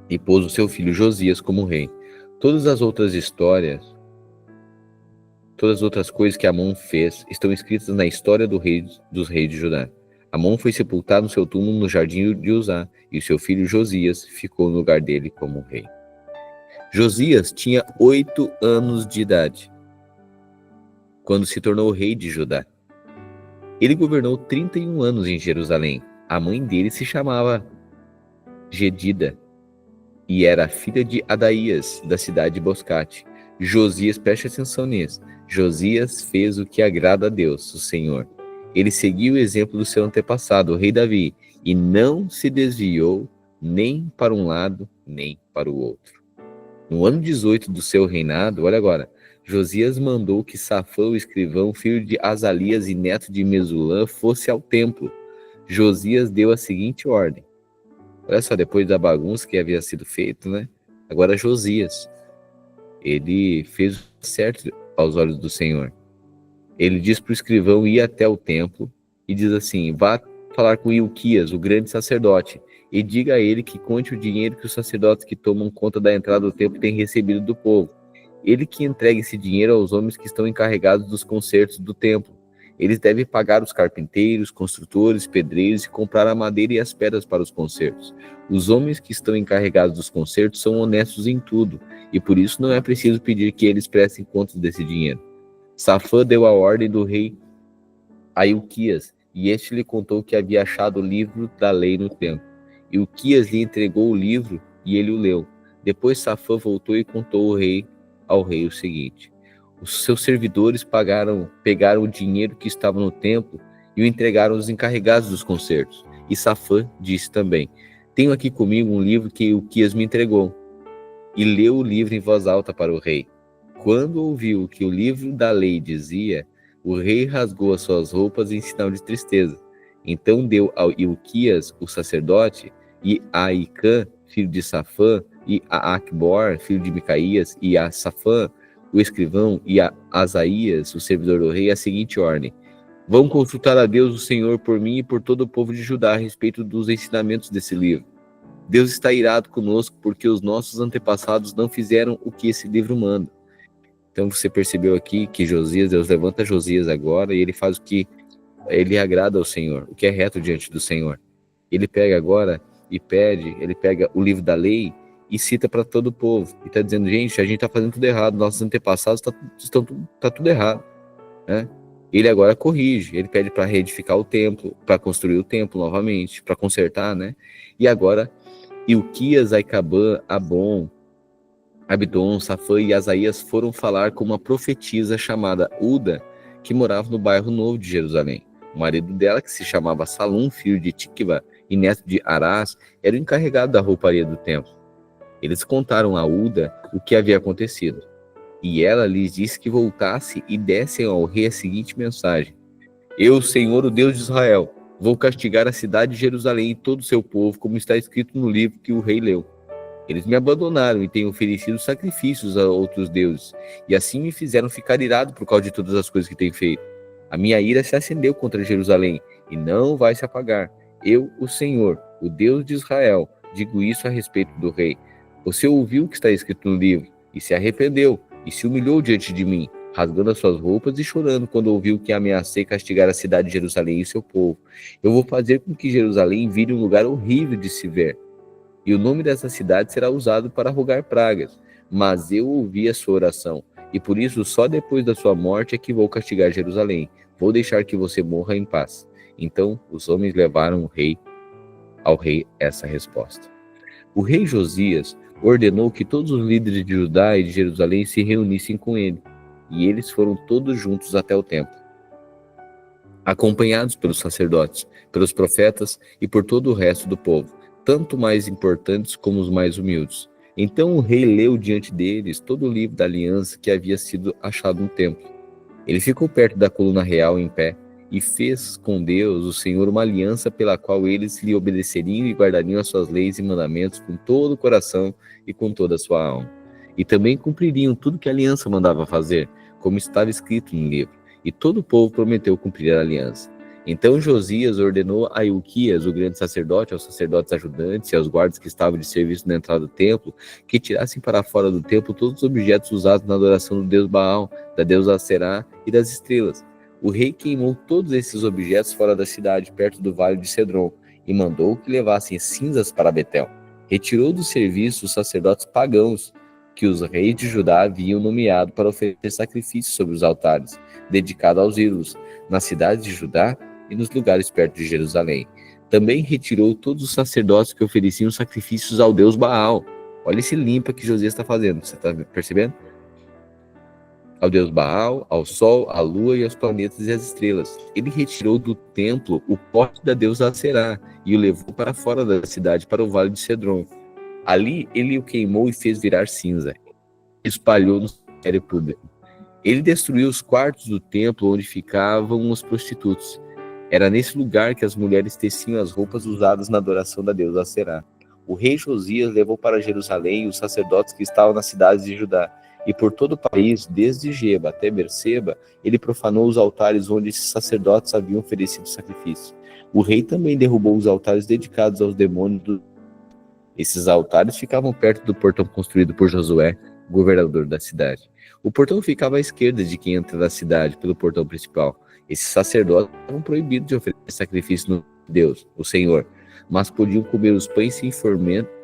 e pôs o seu filho Josias como rei. Todas as outras histórias, todas as outras coisas que Amon fez estão escritas na história dos reis de Judá. Amon foi sepultado no seu túmulo no jardim de Uzá, e o seu filho Josias ficou no lugar dele como rei. Josias tinha 8 anos de idade quando se tornou rei de Judá. Ele governou 31 anos em Jerusalém. A mãe dele se chamava Gedida e era filha de Adaías, da cidade de Boscate. Josias, preste atenção nisso, Josias fez o que agrada a Deus, o Senhor. Ele seguiu o exemplo do seu antepassado, o rei Davi, e não se desviou nem para um lado, nem para o outro. No ano 18 do seu reinado, olha agora, Josias mandou que Safã, o escrivão, filho de Azalias e neto de Mesulã, fosse ao templo. Josias deu a seguinte ordem. Olha só, depois da bagunça que havia sido feita, né? Agora Josias, ele fez o certo aos olhos do Senhor. Ele diz para o escrivão ir até o templo e diz assim: vá falar com Ilquias, o grande sacerdote, e diga a ele que conte o dinheiro que os sacerdotes que tomam conta da entrada do templo têm recebido do povo. ele que entrega esse dinheiro aos homens que estão encarregados dos consertos do templo. Eles devem pagar os carpinteiros, construtores, pedreiros e comprar a madeira e as pedras para os concertos. Os homens que estão encarregados dos concertos são honestos em tudo, e por isso não é preciso pedir que eles prestem contas desse dinheiro. Safã deu a ordem do rei a Ilquias, e este lhe contou que havia achado o livro da lei no templo. Ilquias lhe entregou o livro e ele o leu. Depois Safã voltou e contou ao rei o seguinte: os seus servidores pegaram o dinheiro que estava no templo e o entregaram aos encarregados dos concertos. E Safã disse também: tenho aqui comigo um livro que Ilquias me entregou. E leu o livro em voz alta para o rei. Quando ouviu o que o livro da lei dizia, o rei rasgou as suas roupas em sinal de tristeza. Então deu a Ilquias, o sacerdote, e a Aicã, filho de Safã, e a Acbor, filho de Micaías, e a Safã, o escrivão, e a Asaías, o servidor do rei, a seguinte ordem: vão consultar a Deus o Senhor por mim e por todo o povo de Judá a respeito dos ensinamentos desse livro. Deus está irado conosco porque os nossos antepassados não fizeram o que esse livro manda. Então você percebeu aqui que Josias, Deus levanta Josias agora e ele faz o que ele agrada ao Senhor, o que é reto diante do Senhor. Ele pega agora e ele pega o livro da lei e cita para todo o povo. E está dizendo: gente, a gente está fazendo tudo errado, nossos antepassados tá tudo errado, né? Ele agora corrige, ele pede para reedificar o templo, para construir o templo novamente, para consertar, né? E agora Ilquias, Aicabã, Abon, Abdon, Safã e Asaías foram falar com uma profetisa chamada Uda, que morava no bairro Novo de Jerusalém. O marido dela, que se chamava Salum, filho de Tikva e neto de Arás, era o encarregado da rouparia do templo. Eles contaram a Uda o que havia acontecido, e ela lhes disse que voltasse e dessem ao rei a seguinte mensagem: eu, Senhor, o Deus de Israel, vou castigar a cidade de Jerusalém e todo o seu povo, como está escrito no livro que o rei leu. Eles me abandonaram e têm oferecido sacrifícios a outros deuses, e assim me fizeram ficar irado por causa de todas as coisas que têm feito. A minha ira se acendeu contra Jerusalém, e não vai se apagar. Eu, o Senhor, o Deus de Israel, digo isso a respeito do rei. Você ouviu o que está escrito no livro, e se arrependeu, e se humilhou diante de mim, rasgando as suas roupas e chorando quando ouviu que ameacei castigar a cidade de Jerusalém e seu povo. Eu vou fazer com que Jerusalém vire um lugar horrível de se ver, e o nome dessa cidade será usado para rogar pragas. Mas eu ouvi a sua oração, e por isso só depois da sua morte é que vou castigar Jerusalém. Vou deixar que você morra em paz. Então os homens levaram ao rei essa resposta. O rei Josias ordenou que todos os líderes de Judá e de Jerusalém se reunissem com ele, e eles foram todos juntos até o templo, acompanhados pelos sacerdotes, pelos profetas e por todo o resto do povo, tanto mais importantes como os mais humildes. Então o rei leu diante deles todo o livro da aliança que havia sido achado no templo. Ele ficou perto da coluna real em pé e fez com Deus, o Senhor, uma aliança pela qual eles lhe obedeceriam e guardariam as suas leis e mandamentos com todo o coração e com toda a sua alma. E também cumpririam tudo que a aliança mandava fazer, como estava escrito no livro. E todo o povo prometeu cumprir a aliança. Então Josias ordenou a Ilquias, o grande sacerdote, aos sacerdotes ajudantes e aos guardas que estavam de serviço na entrada do templo, que tirassem para fora do templo todos os objetos usados na adoração do deus Baal, da deusa Aserá e das estrelas. O rei queimou todos esses objetos fora da cidade, perto do vale de Cedron, e mandou que levassem cinzas para Betel. Retirou do serviço os sacerdotes pagãos, que os reis de Judá haviam nomeado para oferecer sacrifícios sobre os altares, dedicados aos ídolos, nas cidades de Judá e nos lugares perto de Jerusalém. Também retirou todos os sacerdotes que ofereciam sacrifícios ao deus Baal. Olha esse limpa que Josias está fazendo, você está percebendo? Ao deus Baal, ao sol, à lua e aos planetas e às estrelas. Ele retirou do templo o pote da deusa Aserá e o levou para fora da cidade, para o vale de Cedron. Ali ele o queimou e fez virar cinza. Espalhou no cemitério público. Ele destruiu os quartos do templo onde ficavam os prostitutos. Era nesse lugar que as mulheres teciam as roupas usadas na adoração da deusa Aserá. O rei Josias levou para Jerusalém os sacerdotes que estavam nas cidades de Judá, e por todo o país, desde Geba até Berseba, ele profanou os altares onde esses sacerdotes haviam oferecido sacrifício. O rei também derrubou os altares dedicados aos demônios. Esses altares ficavam perto do portão construído por Josué, governador da cidade. O portão ficava à esquerda de quem entra na cidade pelo portão principal. Esses sacerdotes estavam proibidos de oferecer sacrifício no Deus, o Senhor, mas podiam comer os pães sem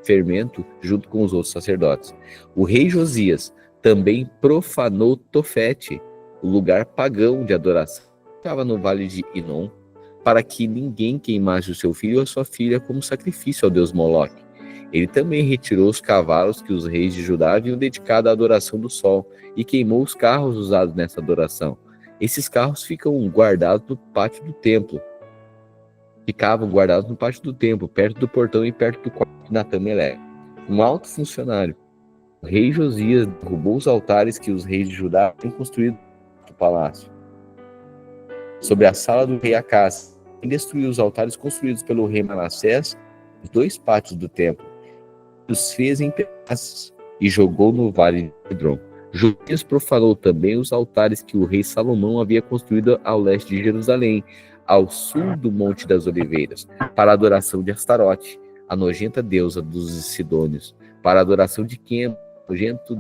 fermento junto com os outros sacerdotes. O rei Josias também profanou Tofete, o lugar pagão de adoração que ficava no vale de Inom, para que ninguém queimasse o seu filho ou a sua filha como sacrifício ao deus Moloque. Ele também retirou os cavalos que os reis de Judá haviam dedicado à adoração do sol e queimou os carros usados nessa adoração. Esses carros ficavam guardados no pátio do templo, perto do portão e perto do quarto de Natã-Melec. Um alto funcionário, o rei Josias, derrubou os altares que os reis de Judá haviam construído no palácio, sobre a sala do rei Acás. Ele destruiu os altares construídos pelo rei Manassés, os 2 pátios do templo, os fez em pedaços e jogou no vale de Cedron. Josias profanou também os altares que o rei Salomão havia construído ao leste de Jerusalém, ao sul do Monte das Oliveiras, para a adoração de Astarote, a nojenta deusa dos Sidônios, para a adoração de Quem, nojento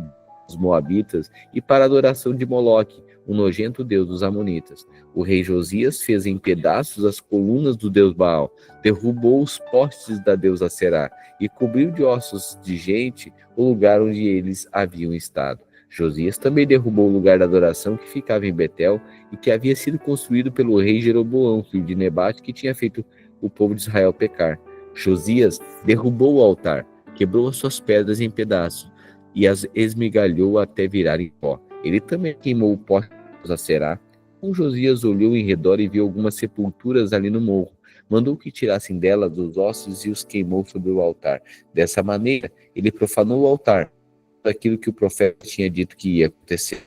dos Moabitas, e para a adoração de Moloque, o nojento deus dos Amonitas. O rei Josias fez em pedaços as colunas do deus Baal, derrubou os postes da deusa Será e cobriu de ossos de gente o lugar onde eles haviam estado. Josias também derrubou o lugar da adoração que ficava em Betel e que havia sido construído pelo rei Jeroboão, filho de Nebate, que tinha feito o povo de Israel pecar. Josias derrubou o altar, quebrou as suas pedras em pedaços e as esmigalhou até virarem pó. Ele também queimou o pó da Será. Então Josias olhou em redor e viu algumas sepulturas ali no morro. Mandou que tirassem delas os ossos e os queimou sobre o altar. Dessa maneira, ele profanou o altar, daquilo que o profeta tinha dito que ia acontecer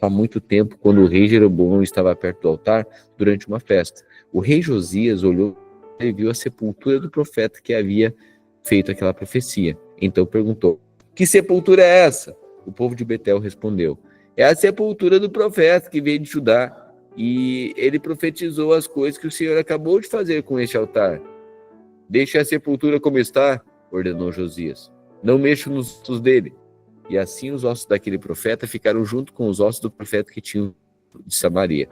há muito tempo, quando o rei Jeroboão estava perto do altar durante uma festa. O rei Josias olhou e viu a sepultura do profeta que havia feito aquela profecia. Então perguntou: que sepultura é essa? O povo de Betel respondeu: é a sepultura do profeta que veio de Judá, e ele profetizou as coisas que o Senhor acabou de fazer com este altar. Deixe a sepultura como está, ordenou Josias. Não mexa nos ossos dele. E assim os ossos daquele profeta ficaram junto com os ossos do profeta que tinham de Samaria.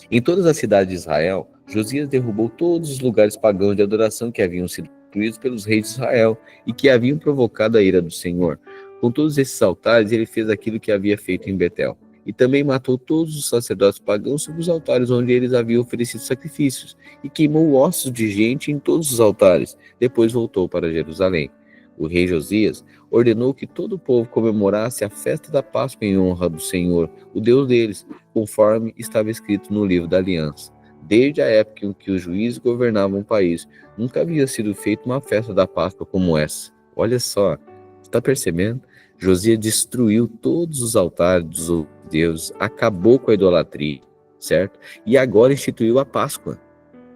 Em todas as cidades de Israel, Josias derrubou todos os lugares pagãos de adoração que haviam sido construídos pelos reis de Israel e que haviam provocado a ira do Senhor. Com todos esses altares, ele fez aquilo que havia feito em Betel. E também matou todos os sacerdotes pagãos sobre os altares onde eles haviam oferecido sacrifícios, e queimou ossos de gente em todos os altares. Depois voltou para Jerusalém. O rei Josias ordenou que todo o povo comemorasse a festa da Páscoa em honra do Senhor, o Deus deles, conforme estava escrito no livro da aliança. Desde a época em que os juízes governavam o país, nunca havia sido feita uma festa da Páscoa como essa. Olha só, está percebendo? Josias destruiu todos os altares dos outros deuses, acabou com a idolatria, certo? E agora instituiu a Páscoa.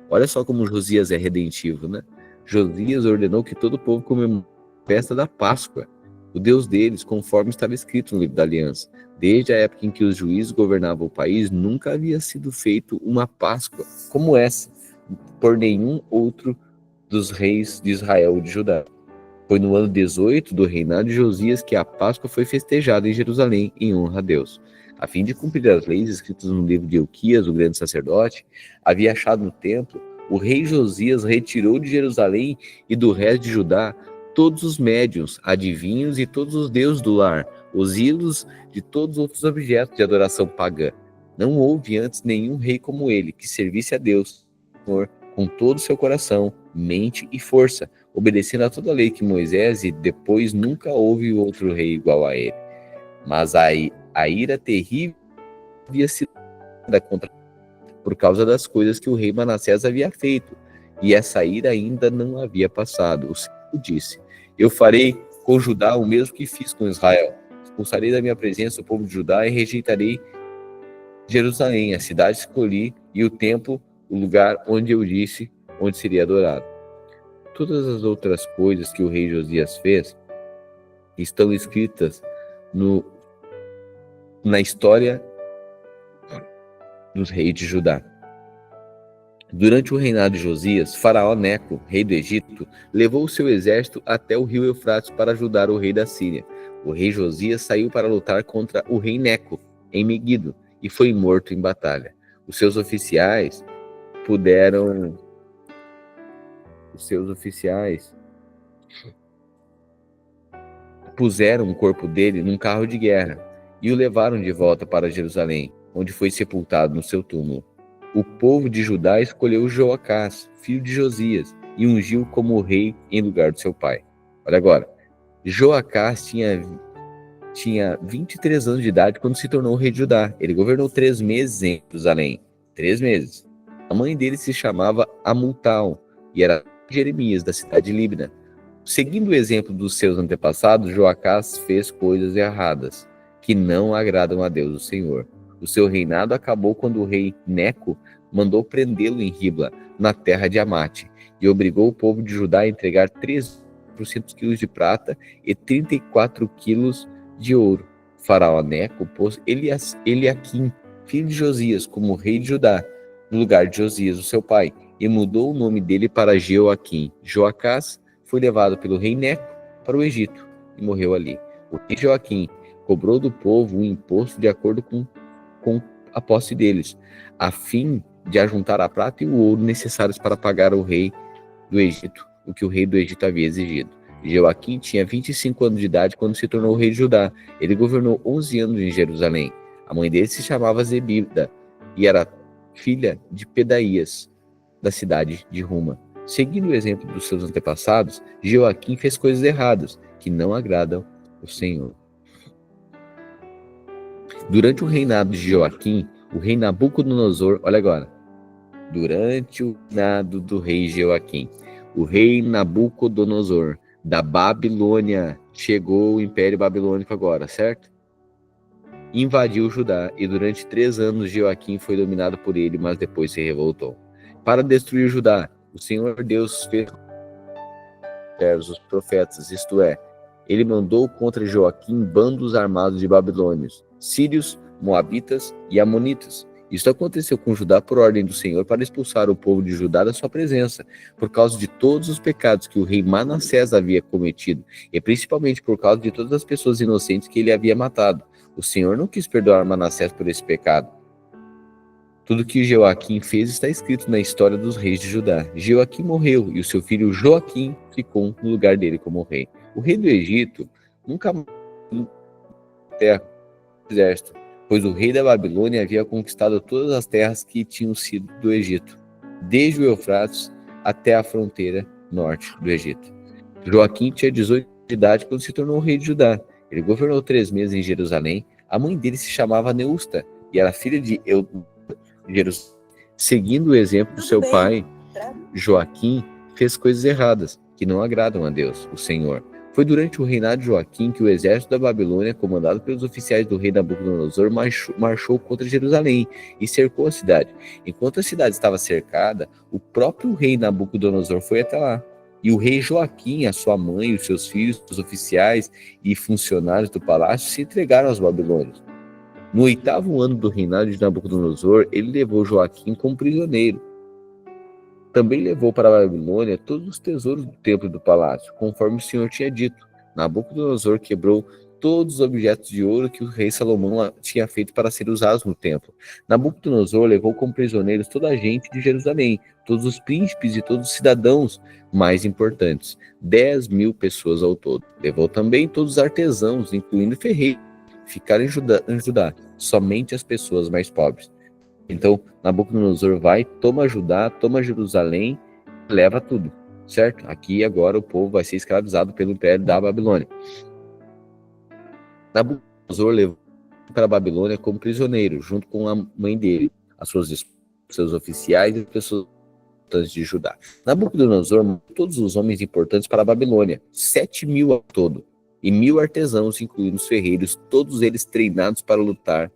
Olha só como Josias é redentivo, né? Josias ordenou que todo o povo comemorasse a festa da Páscoa, o Deus deles, conforme estava escrito no livro da aliança. Desde a época em que os juízes governavam o país, nunca havia sido feita uma Páscoa como essa, por nenhum outro dos reis de Israel ou de Judá. Foi no ano 18 do reinado de Josias que a Páscoa foi festejada em Jerusalém em honra a Deus. A fim de cumprir as leis escritas no livro de Euquias, o grande sacerdote, havia achado no templo, o rei Josias retirou de Jerusalém e do resto de Judá todos os médiuns, adivinhos e todos os deuses do lar, os ídolos de todos os outros objetos de adoração pagã. Não houve antes nenhum rei como ele, que servisse a Deus, Senhor, com todo o seu coração, mente e força, obedecendo a toda a lei que Moisés e depois nunca houve outro rei igual a ele. Mas a ira terrível havia sido contra por causa das coisas que o rei Manassés havia feito, e essa ira ainda não havia passado. O Senhor disse: eu farei com Judá o mesmo que fiz com Israel. Expulsarei da minha presença o povo de Judá e rejeitarei Jerusalém, a cidade que escolhi, e o templo, o lugar onde eu disse, onde seria adorado. Todas as outras coisas que o rei Josias fez estão escritas na história dos reis de Judá. Durante o reinado de Josias, Faraó Neco, rei do Egito, levou o seu exército até o rio Eufrates para ajudar o rei da Síria. O rei Josias saiu para lutar contra o rei Neco, em Meguido, e foi morto em batalha. Os seus oficiais puderam... Os seus oficiais puseram o corpo dele num carro de guerra e o levaram de volta para Jerusalém, onde foi sepultado no seu túmulo. O povo de Judá escolheu Joacás, filho de Josias, e ungiu como rei em lugar do seu pai. Olha agora, Joacás tinha 23 anos de idade quando se tornou rei de Judá. Ele governou 3 meses em Jerusalém. 3 meses. A mãe dele se chamava Amutal e era Jeremias, da cidade de Líbna. Seguindo o exemplo dos seus antepassados, Joacás fez coisas erradas, que não agradam a Deus, o Senhor. O seu reinado acabou quando o rei Neco mandou prendê-lo em Ribla, na terra de Amate, e obrigou o povo de Judá a entregar 300 quilos de prata e 34 quilos de ouro. O faraó Neco pôs Eliaquim, filho de Josias, como rei de Judá, no lugar de Josias, o seu pai, e mudou o nome dele para Jeoaquim. Joacás foi levado pelo rei Neco para o Egito e morreu ali. O rei Joaquim cobrou do povo um imposto de acordo com a posse deles, a fim de ajuntar a prata e o ouro necessários para pagar ao rei do Egito, o que o rei do Egito havia exigido. Joaquim tinha 25 anos de idade quando se tornou rei de Judá. Ele governou 11 anos em Jerusalém. A mãe dele se chamava Zebida e era filha de Pedaías, da cidade de Ruma. Seguindo o exemplo dos seus antepassados, Joaquim fez coisas erradas que não agradam o Senhor. Durante o reinado de Joaquim, o rei Nabucodonosor, olha agora, durante o reinado do rei Joaquim, o rei Nabucodonosor da Babilônia, chegou o Império Babilônico agora, certo? Invadiu Judá e durante 3 anos Joaquim foi dominado por ele, mas depois se revoltou. Para destruir Judá, o Senhor Deus fez os profetas, isto é, ele mandou contra Joaquim bandos armados de babilônios, sírios, moabitas e amonitas. Isso aconteceu com Judá por ordem do Senhor para expulsar o povo de Judá da sua presença, por causa de todos os pecados que o rei Manassés havia cometido, e principalmente por causa de todas as pessoas inocentes que ele havia matado. O Senhor não quis perdoar Manassés por esse pecado. Tudo que Joaquim fez está escrito na história dos reis de Judá. Joaquim morreu e o seu filho Joaquim ficou no lugar dele como rei. O rei do Egito nunca mais terra exército, pois o rei da Babilônia havia conquistado todas as terras que tinham sido do Egito, desde o Eufrates até a fronteira norte do Egito. Joaquim tinha 18 anos de idade quando se tornou rei de Judá. Ele governou 3 meses em Jerusalém. A mãe dele se chamava Neusta e era filha de Jerusalém. Seguindo o exemplo do seu pai, Joaquim fez coisas erradas que não agradam a Deus, o Senhor. Foi durante o reinado de Joaquim que o exército da Babilônia, comandado pelos oficiais do rei Nabucodonosor, marchou contra Jerusalém e cercou a cidade. Enquanto a cidade estava cercada, o próprio rei Nabucodonosor foi até lá. E o rei Joaquim, a sua mãe, os seus filhos, os oficiais e funcionários do palácio se entregaram aos babilônios. No 8º ano do reinado de Nabucodonosor, ele levou Joaquim como prisioneiro. Também levou para a Babilônia todos os tesouros do templo e do palácio, conforme o Senhor tinha dito. Nabucodonosor quebrou todos os objetos de ouro que o rei Salomão tinha feito para serem usados no templo. Nabucodonosor levou como prisioneiros toda a gente de Jerusalém, todos os príncipes e todos os cidadãos mais importantes, 10.000 pessoas ao todo. Levou também todos os artesãos, incluindo ferreiros, ficaram em Judá, somente as pessoas mais pobres. Então, Nabucodonosor vai, toma Judá, toma Jerusalém, leva tudo, certo? Aqui agora o povo vai ser escravizado pelo Império da Babilônia. Nabucodonosor levou para a Babilônia como prisioneiro, junto com a mãe dele, as suas esposas, seus oficiais e as pessoas importantes de Judá. Nabucodonosor mandou todos os homens importantes para a Babilônia, 7.000 ao todo, e 1.000 artesãos, incluindo os ferreiros, todos eles treinados para lutar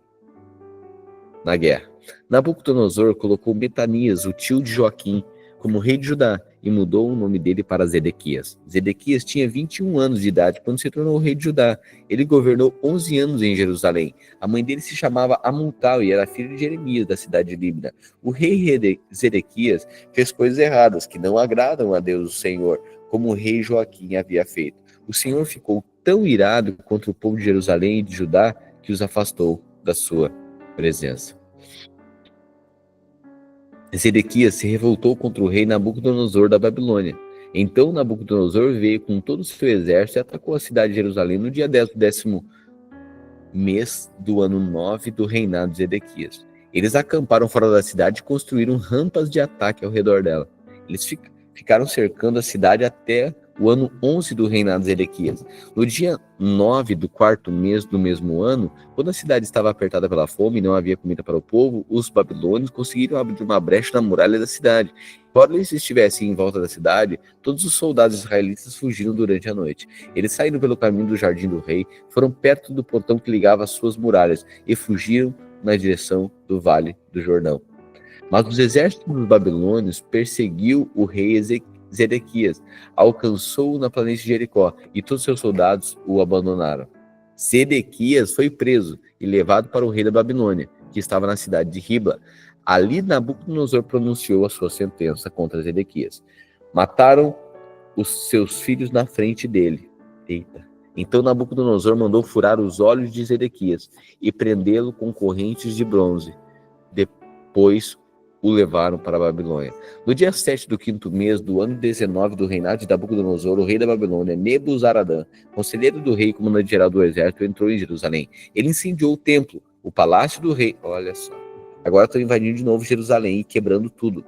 na guerra. Nabucodonosor colocou Betanias, o tio de Joaquim, como rei de Judá e mudou o nome dele para Zedequias. Zedequias tinha 21 anos de idade quando se tornou rei de Judá. Ele governou 11 anos em Jerusalém. A mãe dele se chamava Amuntal e era filha de Jeremias, da cidade de Líbna. O rei Zedequias fez coisas erradas que não agradam a Deus, o Senhor, como o rei Joaquim havia feito. O Senhor ficou tão irado contra o povo de Jerusalém e de Judá que os afastou da sua presença. Zedequias se revoltou contra o rei Nabucodonosor da Babilônia. Então Nabucodonosor veio com todo o seu exército e atacou a cidade de Jerusalém no dia 10 do 10º mês do ano 9 do reinado de Zedequias. Eles acamparam fora da cidade e construíram rampas de ataque ao redor dela. Eles ficaram cercando a cidade até o ano 11 do reinado de Zedequias. No dia 9 do 4º mês do mesmo ano, quando a cidade estava apertada pela fome e não havia comida para o povo, os babilônios conseguiram abrir uma brecha na muralha da cidade. Embora eles estivessem em volta da cidade, todos os soldados israelitas fugiram durante a noite. Eles saíram pelo caminho do jardim do rei, foram perto do portão que ligava as suas muralhas e fugiram na direção do vale do Jordão. Mas os exércitos dos babilônios perseguiu o rei Zedequias, alcançou-o na planície de Jericó, e todos seus soldados o abandonaram. Zedequias foi preso e levado para o rei da Babilônia, que estava na cidade de Ribla. Ali Nabucodonosor pronunciou a sua sentença contra Zedequias. Mataram os seus filhos na frente dele. Então Nabucodonosor mandou furar os olhos de Zedequias e prendê-lo com correntes de bronze. Depois o levaram para a Babilônia. No dia 7 do 5º mês do ano 19 do reinado de Nabucodonosor, o rei da Babilônia, Nebuzaradã, conselheiro do rei e comandante-geral do exército, entrou em Jerusalém. Ele incendiou o templo, o palácio do rei. Olha só. Agora estão invadindo de novo Jerusalém e quebrando tudo.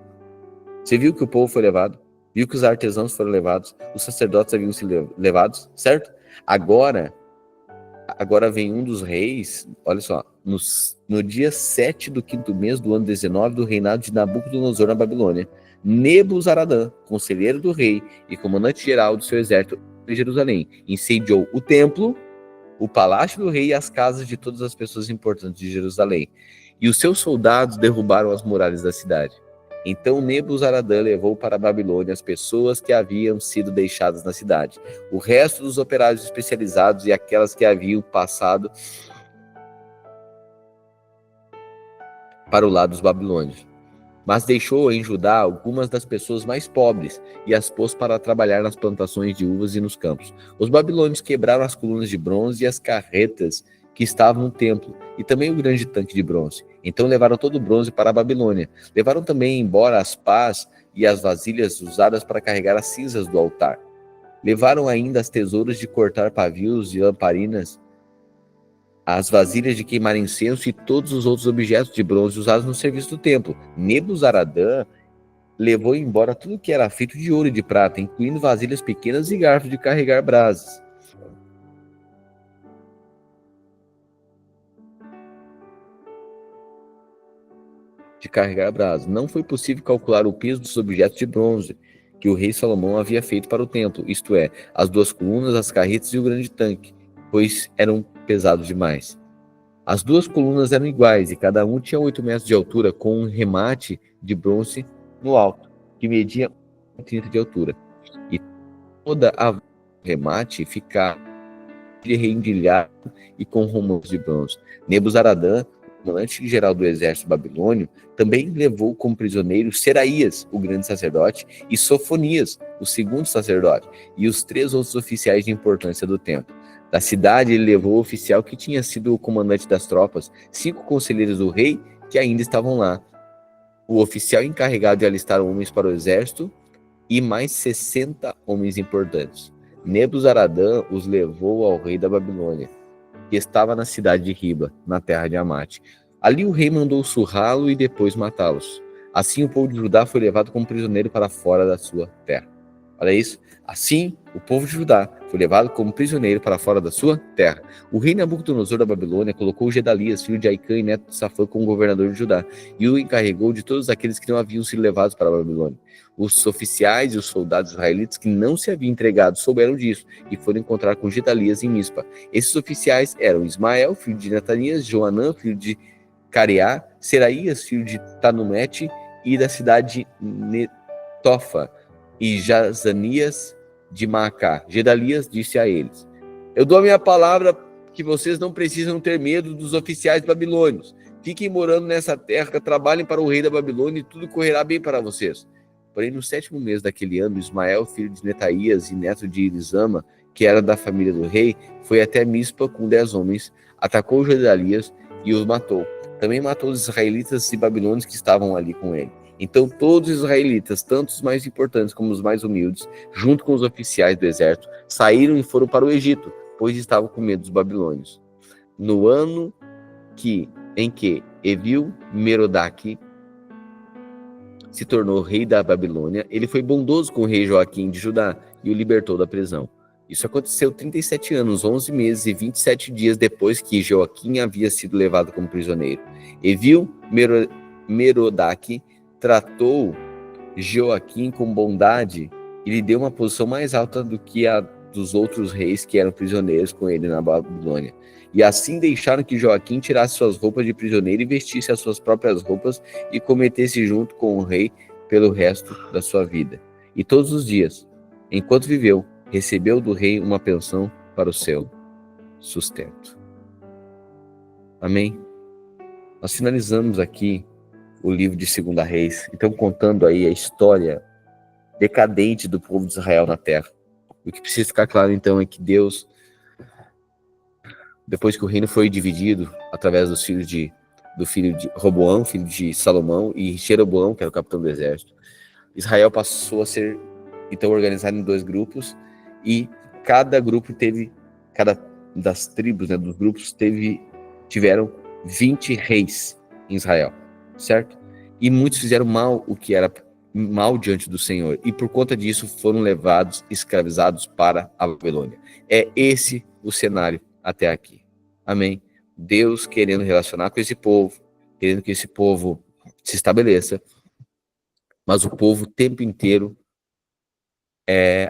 Você viu que o povo foi levado? Viu que os artesãos foram levados? Os sacerdotes haviam sido levados, certo? Agora vem um dos reis, olha só, no dia 7 do 5º mês do ano 19 do reinado de Nabucodonosor na Babilônia, Nebuzaradã, conselheiro do rei e comandante-geral do seu exército em Jerusalém, incendiou o templo, o palácio do rei e as casas de todas as pessoas importantes de Jerusalém. E os seus soldados derrubaram as muralhas da cidade. Então Nebuzaradã levou para a Babilônia as pessoas que haviam sido deixadas na cidade, o resto dos operários especializados e aquelas que haviam passado para o lado dos babilônios. Mas deixou em Judá algumas das pessoas mais pobres e as pôs para trabalhar nas plantações de uvas e nos campos. Os babilônios quebraram as colunas de bronze e as carretas que estavam no templo, e também o grande tanque de bronze. Então levaram todo o bronze para a Babilônia. Levaram também embora as pás e as vasilhas usadas para carregar as cinzas do altar. Levaram ainda as tesouras de cortar pavios e lamparinas, as vasilhas de queimar incenso e todos os outros objetos de bronze usados no serviço do templo. Nebuzaradã levou embora tudo que era feito de ouro e de prata, incluindo vasilhas pequenas e garfos de carregar brasas. Não foi possível calcular o peso dos objetos de bronze que o rei Salomão havia feito para o templo, isto é, as 2 colunas, as carretas e o grande tanque, pois eram pesados demais. As 2 colunas eram iguais e cada um tinha 8 metros de altura, com um remate de bronze no alto, que media 30 de altura. E toda a remate ficava reendilhado e com romãos de bronze. Nebuzaradã, comandante-geral do exército babilônio, também levou como prisioneiro Seraías, o grande sacerdote, e Sofonias, o segundo sacerdote, e os 3 outros oficiais de importância do templo. Da cidade, ele levou o oficial que tinha sido o comandante das tropas, 5 conselheiros do rei que ainda estavam lá, o oficial encarregado de alistar homens para o exército e mais 60 homens importantes. Nebuzaradã os levou ao rei da Babilônia, que estava na cidade de Ribla, na terra de Amate. Ali o rei mandou surrá-lo e depois matá-los. Assim o povo de Judá foi levado como prisioneiro para fora da sua terra. Olha isso. Assim o povo de Judá foi levado como prisioneiro para fora da sua terra. O rei Nabucodonosor da Babilônia colocou Gedalias, filho de Aicã e neto de Safã, como governador de Judá, e o encarregou de todos aqueles que não haviam sido levados para a Babilônia. Os oficiais e os soldados israelitas que não se haviam entregado souberam disso e foram encontrar com Gedalias em Mispa. Esses oficiais eram Ismael, filho de Netanias, Joanã, filho de Careá, Seraías, filho de Tanumete, e da cidade de Netofa, e Jazanias de Maacá. Gedalias disse a eles: eu dou a minha palavra que vocês não precisam ter medo dos oficiais babilônios. Fiquem morando nessa terra, trabalhem para o rei da Babilônia e tudo correrá bem para vocês. Porém, no 7º mês daquele ano, Ismael, filho de Netaías e neto de Elisama, que era da família do rei, foi até Mispa com 10 homens, atacou Gedalias e os matou. Também matou os israelitas e babilônios que estavam ali com ele. Então todos os israelitas, tanto os mais importantes como os mais humildes, junto com os oficiais do exército, saíram e foram para o Egito, pois estavam com medo dos babilônios. No ano em que Evil-Merodach se tornou rei da Babilônia, ele foi bondoso com o rei Joaquim de Judá e o libertou da prisão. Isso aconteceu 37 anos, 11 meses e 27 dias depois que Joaquim havia sido levado como prisioneiro. Evil-Merodach tratou Joaquim com bondade e lhe deu uma posição mais alta do que a dos outros reis que eram prisioneiros com ele na Babilônia. E assim deixaram que Joaquim tirasse suas roupas de prisioneiro e vestisse as suas próprias roupas e cometesse junto com o rei pelo resto da sua vida. E todos os dias, enquanto viveu, recebeu do rei uma pensão para o seu sustento. Amém? Nós finalizamos aqui o livro de 2 Reis, então contando aí a história decadente do povo de Israel na terra. O que precisa ficar claro então é que Deus, depois que o reino foi dividido através do filho de Roboão, filho de Salomão, e Jeroboão, que era o capitão do exército, Israel passou a ser então organizado em 2 grupos, e cada das tribos, né, dos grupos, tiveram 20 reis em Israel, certo? E muitos fizeram mal, o que era mal diante do Senhor, e por conta disso foram levados, escravizados para a Babilônia. É esse o cenário até aqui. Amém? Deus querendo relacionar com esse povo, querendo que esse povo se estabeleça, mas o povo o tempo inteiro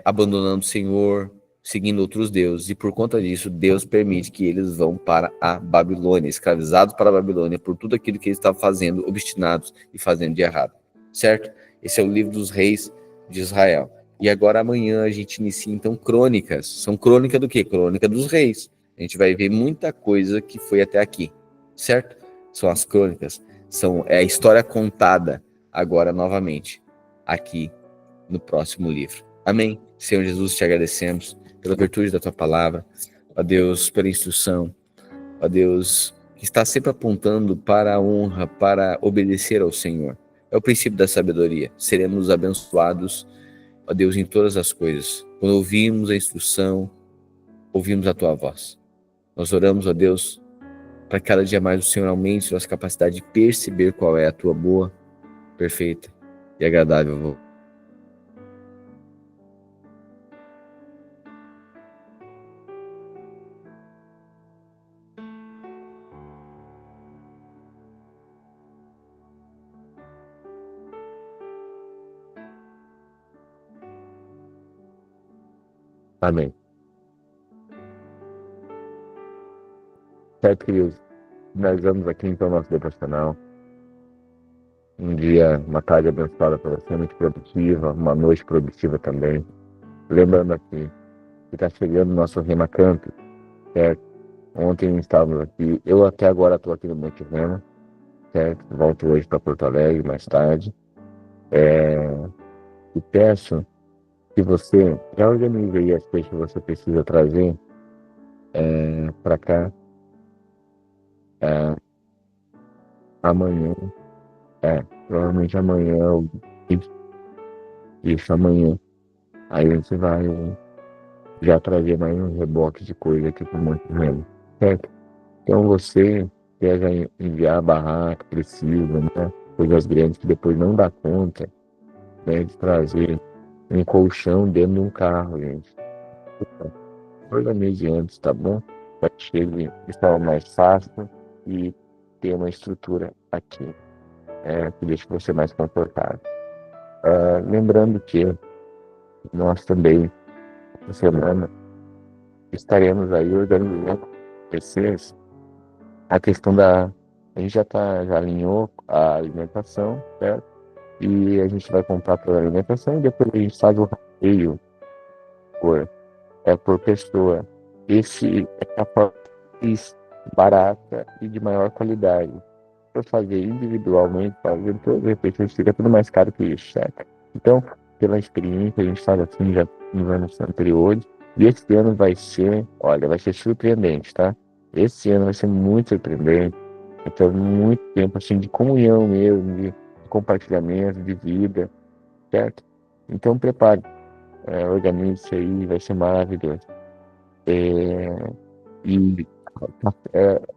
abandonando o Senhor, seguindo outros deuses, e por conta disso, Deus permite que eles vão para a Babilônia, escravizados para a Babilônia, por tudo aquilo que eles estavam fazendo, obstinados e fazendo de errado, certo? Esse é o livro dos reis de Israel. E agora amanhã a gente inicia então crônicas. São crônica do quê? Crônica dos reis. A gente vai ver muita coisa que foi até aqui, certo? São as crônicas, é a história contada agora novamente, aqui no próximo livro. Amém? Senhor Jesus, te agradecemos pela virtude da tua palavra, ó Deus, pela instrução, ó Deus, que está sempre apontando para a honra, para obedecer ao Senhor. É o princípio da sabedoria. Seremos abençoados, ó Deus, em todas as coisas. Quando ouvimos a instrução, ouvimos a tua voz. Nós oramos, ó Deus, para cada dia mais o Senhor aumente nossa capacidade de perceber qual é a tua boa, perfeita e agradável vontade. Amém. Certo, queridos? Nós vamos aqui então nosso devocional. Um dia, uma tarde abençoada para você, muito produtiva, uma noite produtiva também. Lembrando aqui que está chegando o nosso Rema Camp, certo? Ontem estávamos aqui, eu até agora estou aqui no Monte Rema, certo? Volto hoje para Porto Alegre mais tarde. E peço que você já organize aí as coisas que você precisa trazer para cá amanhã. Provavelmente amanhã, isso amanhã. Aí a gente vai já trazer mais um reboque de coisa aqui pro Monte Remo, certo? Então você quer já enviar a barraca, precisa, né? Coisas grandes que depois não dá conta, né? De trazer um colchão dentro de um carro, gente. Organize antes, tá bom? Para que chegue de forma mais fácil e ter uma estrutura aqui, que deixe você mais confortável. Lembrando que nós também, essa semana, estaremos aí organizando com vocês a questão a gente já alinhou a alimentação, certo? E a gente vai comprar toda a alimentação e depois a gente faz o rateio por pessoa. Esse é a forma mais barata e de maior qualidade. Para fazer individualmente, fazendo todas as refeições, fica tudo mais caro que isso, certo? Então, pela experiência, a gente faz assim já nos anos anteriores, E esse ano olha, vai ser surpreendente, tá? Esse ano vai ser muito surpreendente. Vai ter muito tempo, assim, de comunhão mesmo, de compartilhamento, de vida, certo? Então, prepare, organize isso aí, vai ser maravilhoso. É, e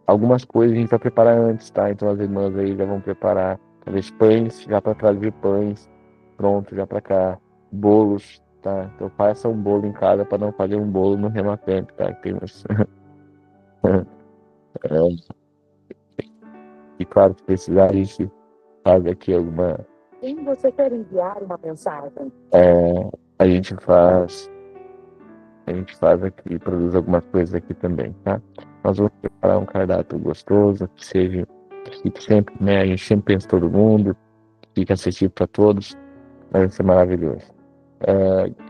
algumas coisas a gente vai preparar antes, tá? Então, as irmãs aí já vão preparar, talvez pães, já para trazer pães pronto já para cá, bolos, tá? Então, faça um bolo em casa para não fazer um bolo no Rematempo, tá? Que temos. E claro, se precisar, a gente faz aqui alguma. Quem você quer enviar uma mensagem? A gente faz aqui, produz algumas coisas aqui também, tá? Nós vamos preparar um cardápio gostoso, que fique sempre, né? A gente sempre pensa em todo mundo, que fique acessível para todos, vai ser maravilhoso.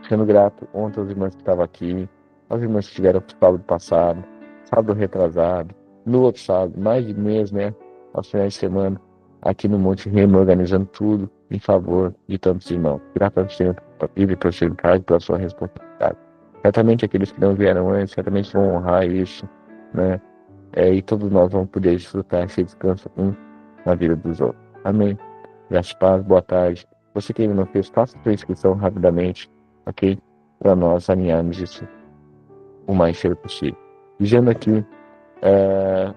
Sendo grato ontem aos irmãos que estavam aqui, aos irmãos que estiveram sábado passado, sábado retrasado, no outro sábado, mais de mês, né? Aos finais de semana, aqui no Monte Remo, organizando tudo em favor de tantos irmãos. Grato ao Senhor pela vida, pelo seu encargo, pela sua responsabilidade. Certamente aqueles que não vieram antes, certamente vão honrar isso, né? E todos nós vamos poder desfrutar esse descanso um na vida dos outros. Amém. Graças a paz, boa tarde. Você que ainda não fez, faça sua inscrição rapidamente, ok? Para nós alinharmos isso o mais cedo possível. Dizendo aqui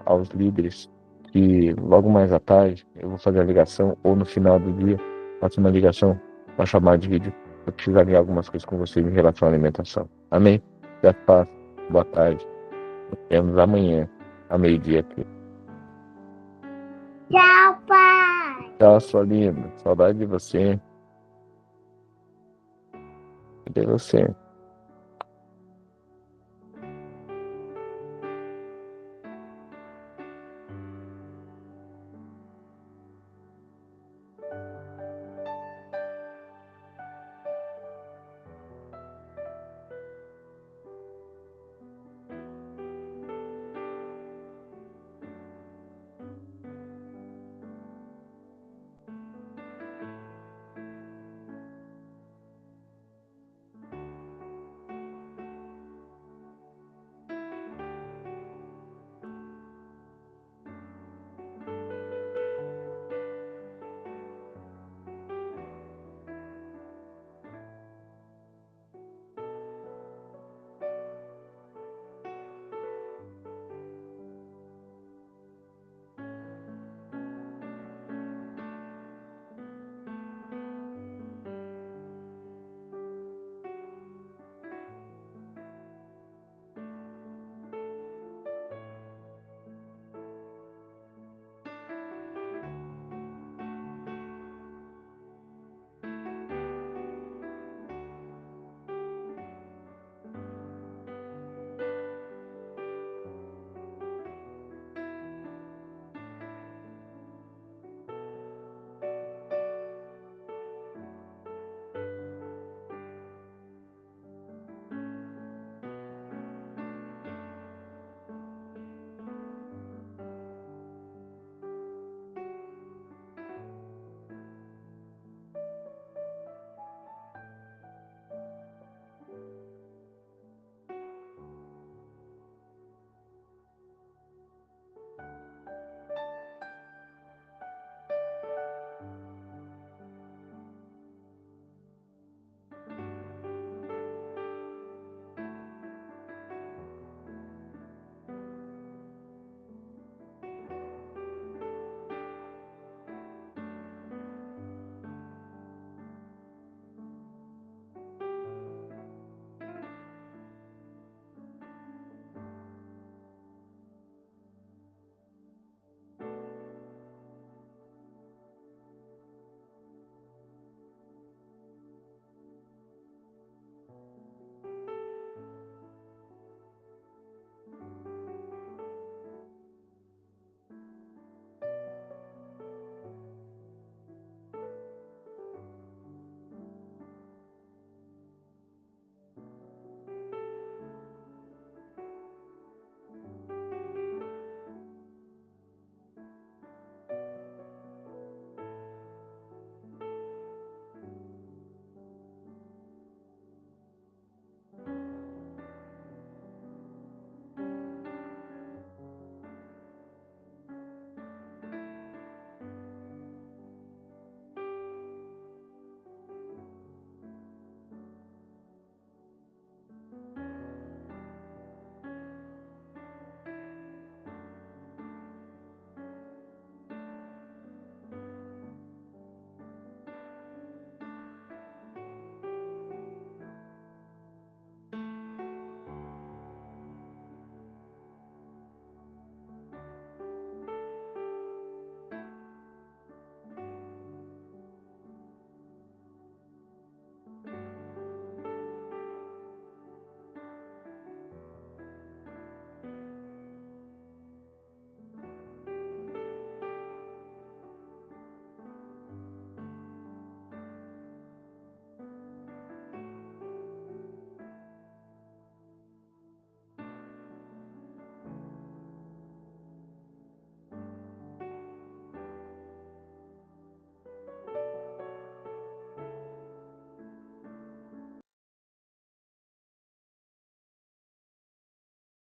aos líderes que logo mais à tarde eu vou fazer a ligação, ou no final do dia, faço uma ligação, uma chamada de vídeo. Eu precisaria algumas coisas com vocês em relação à alimentação. Amém? Graças a paz, boa tarde. Nos vemos amanhã, ao meio-dia aqui. Tchau, pai. Tchau, sua linda. Saudade de você. Cadê você?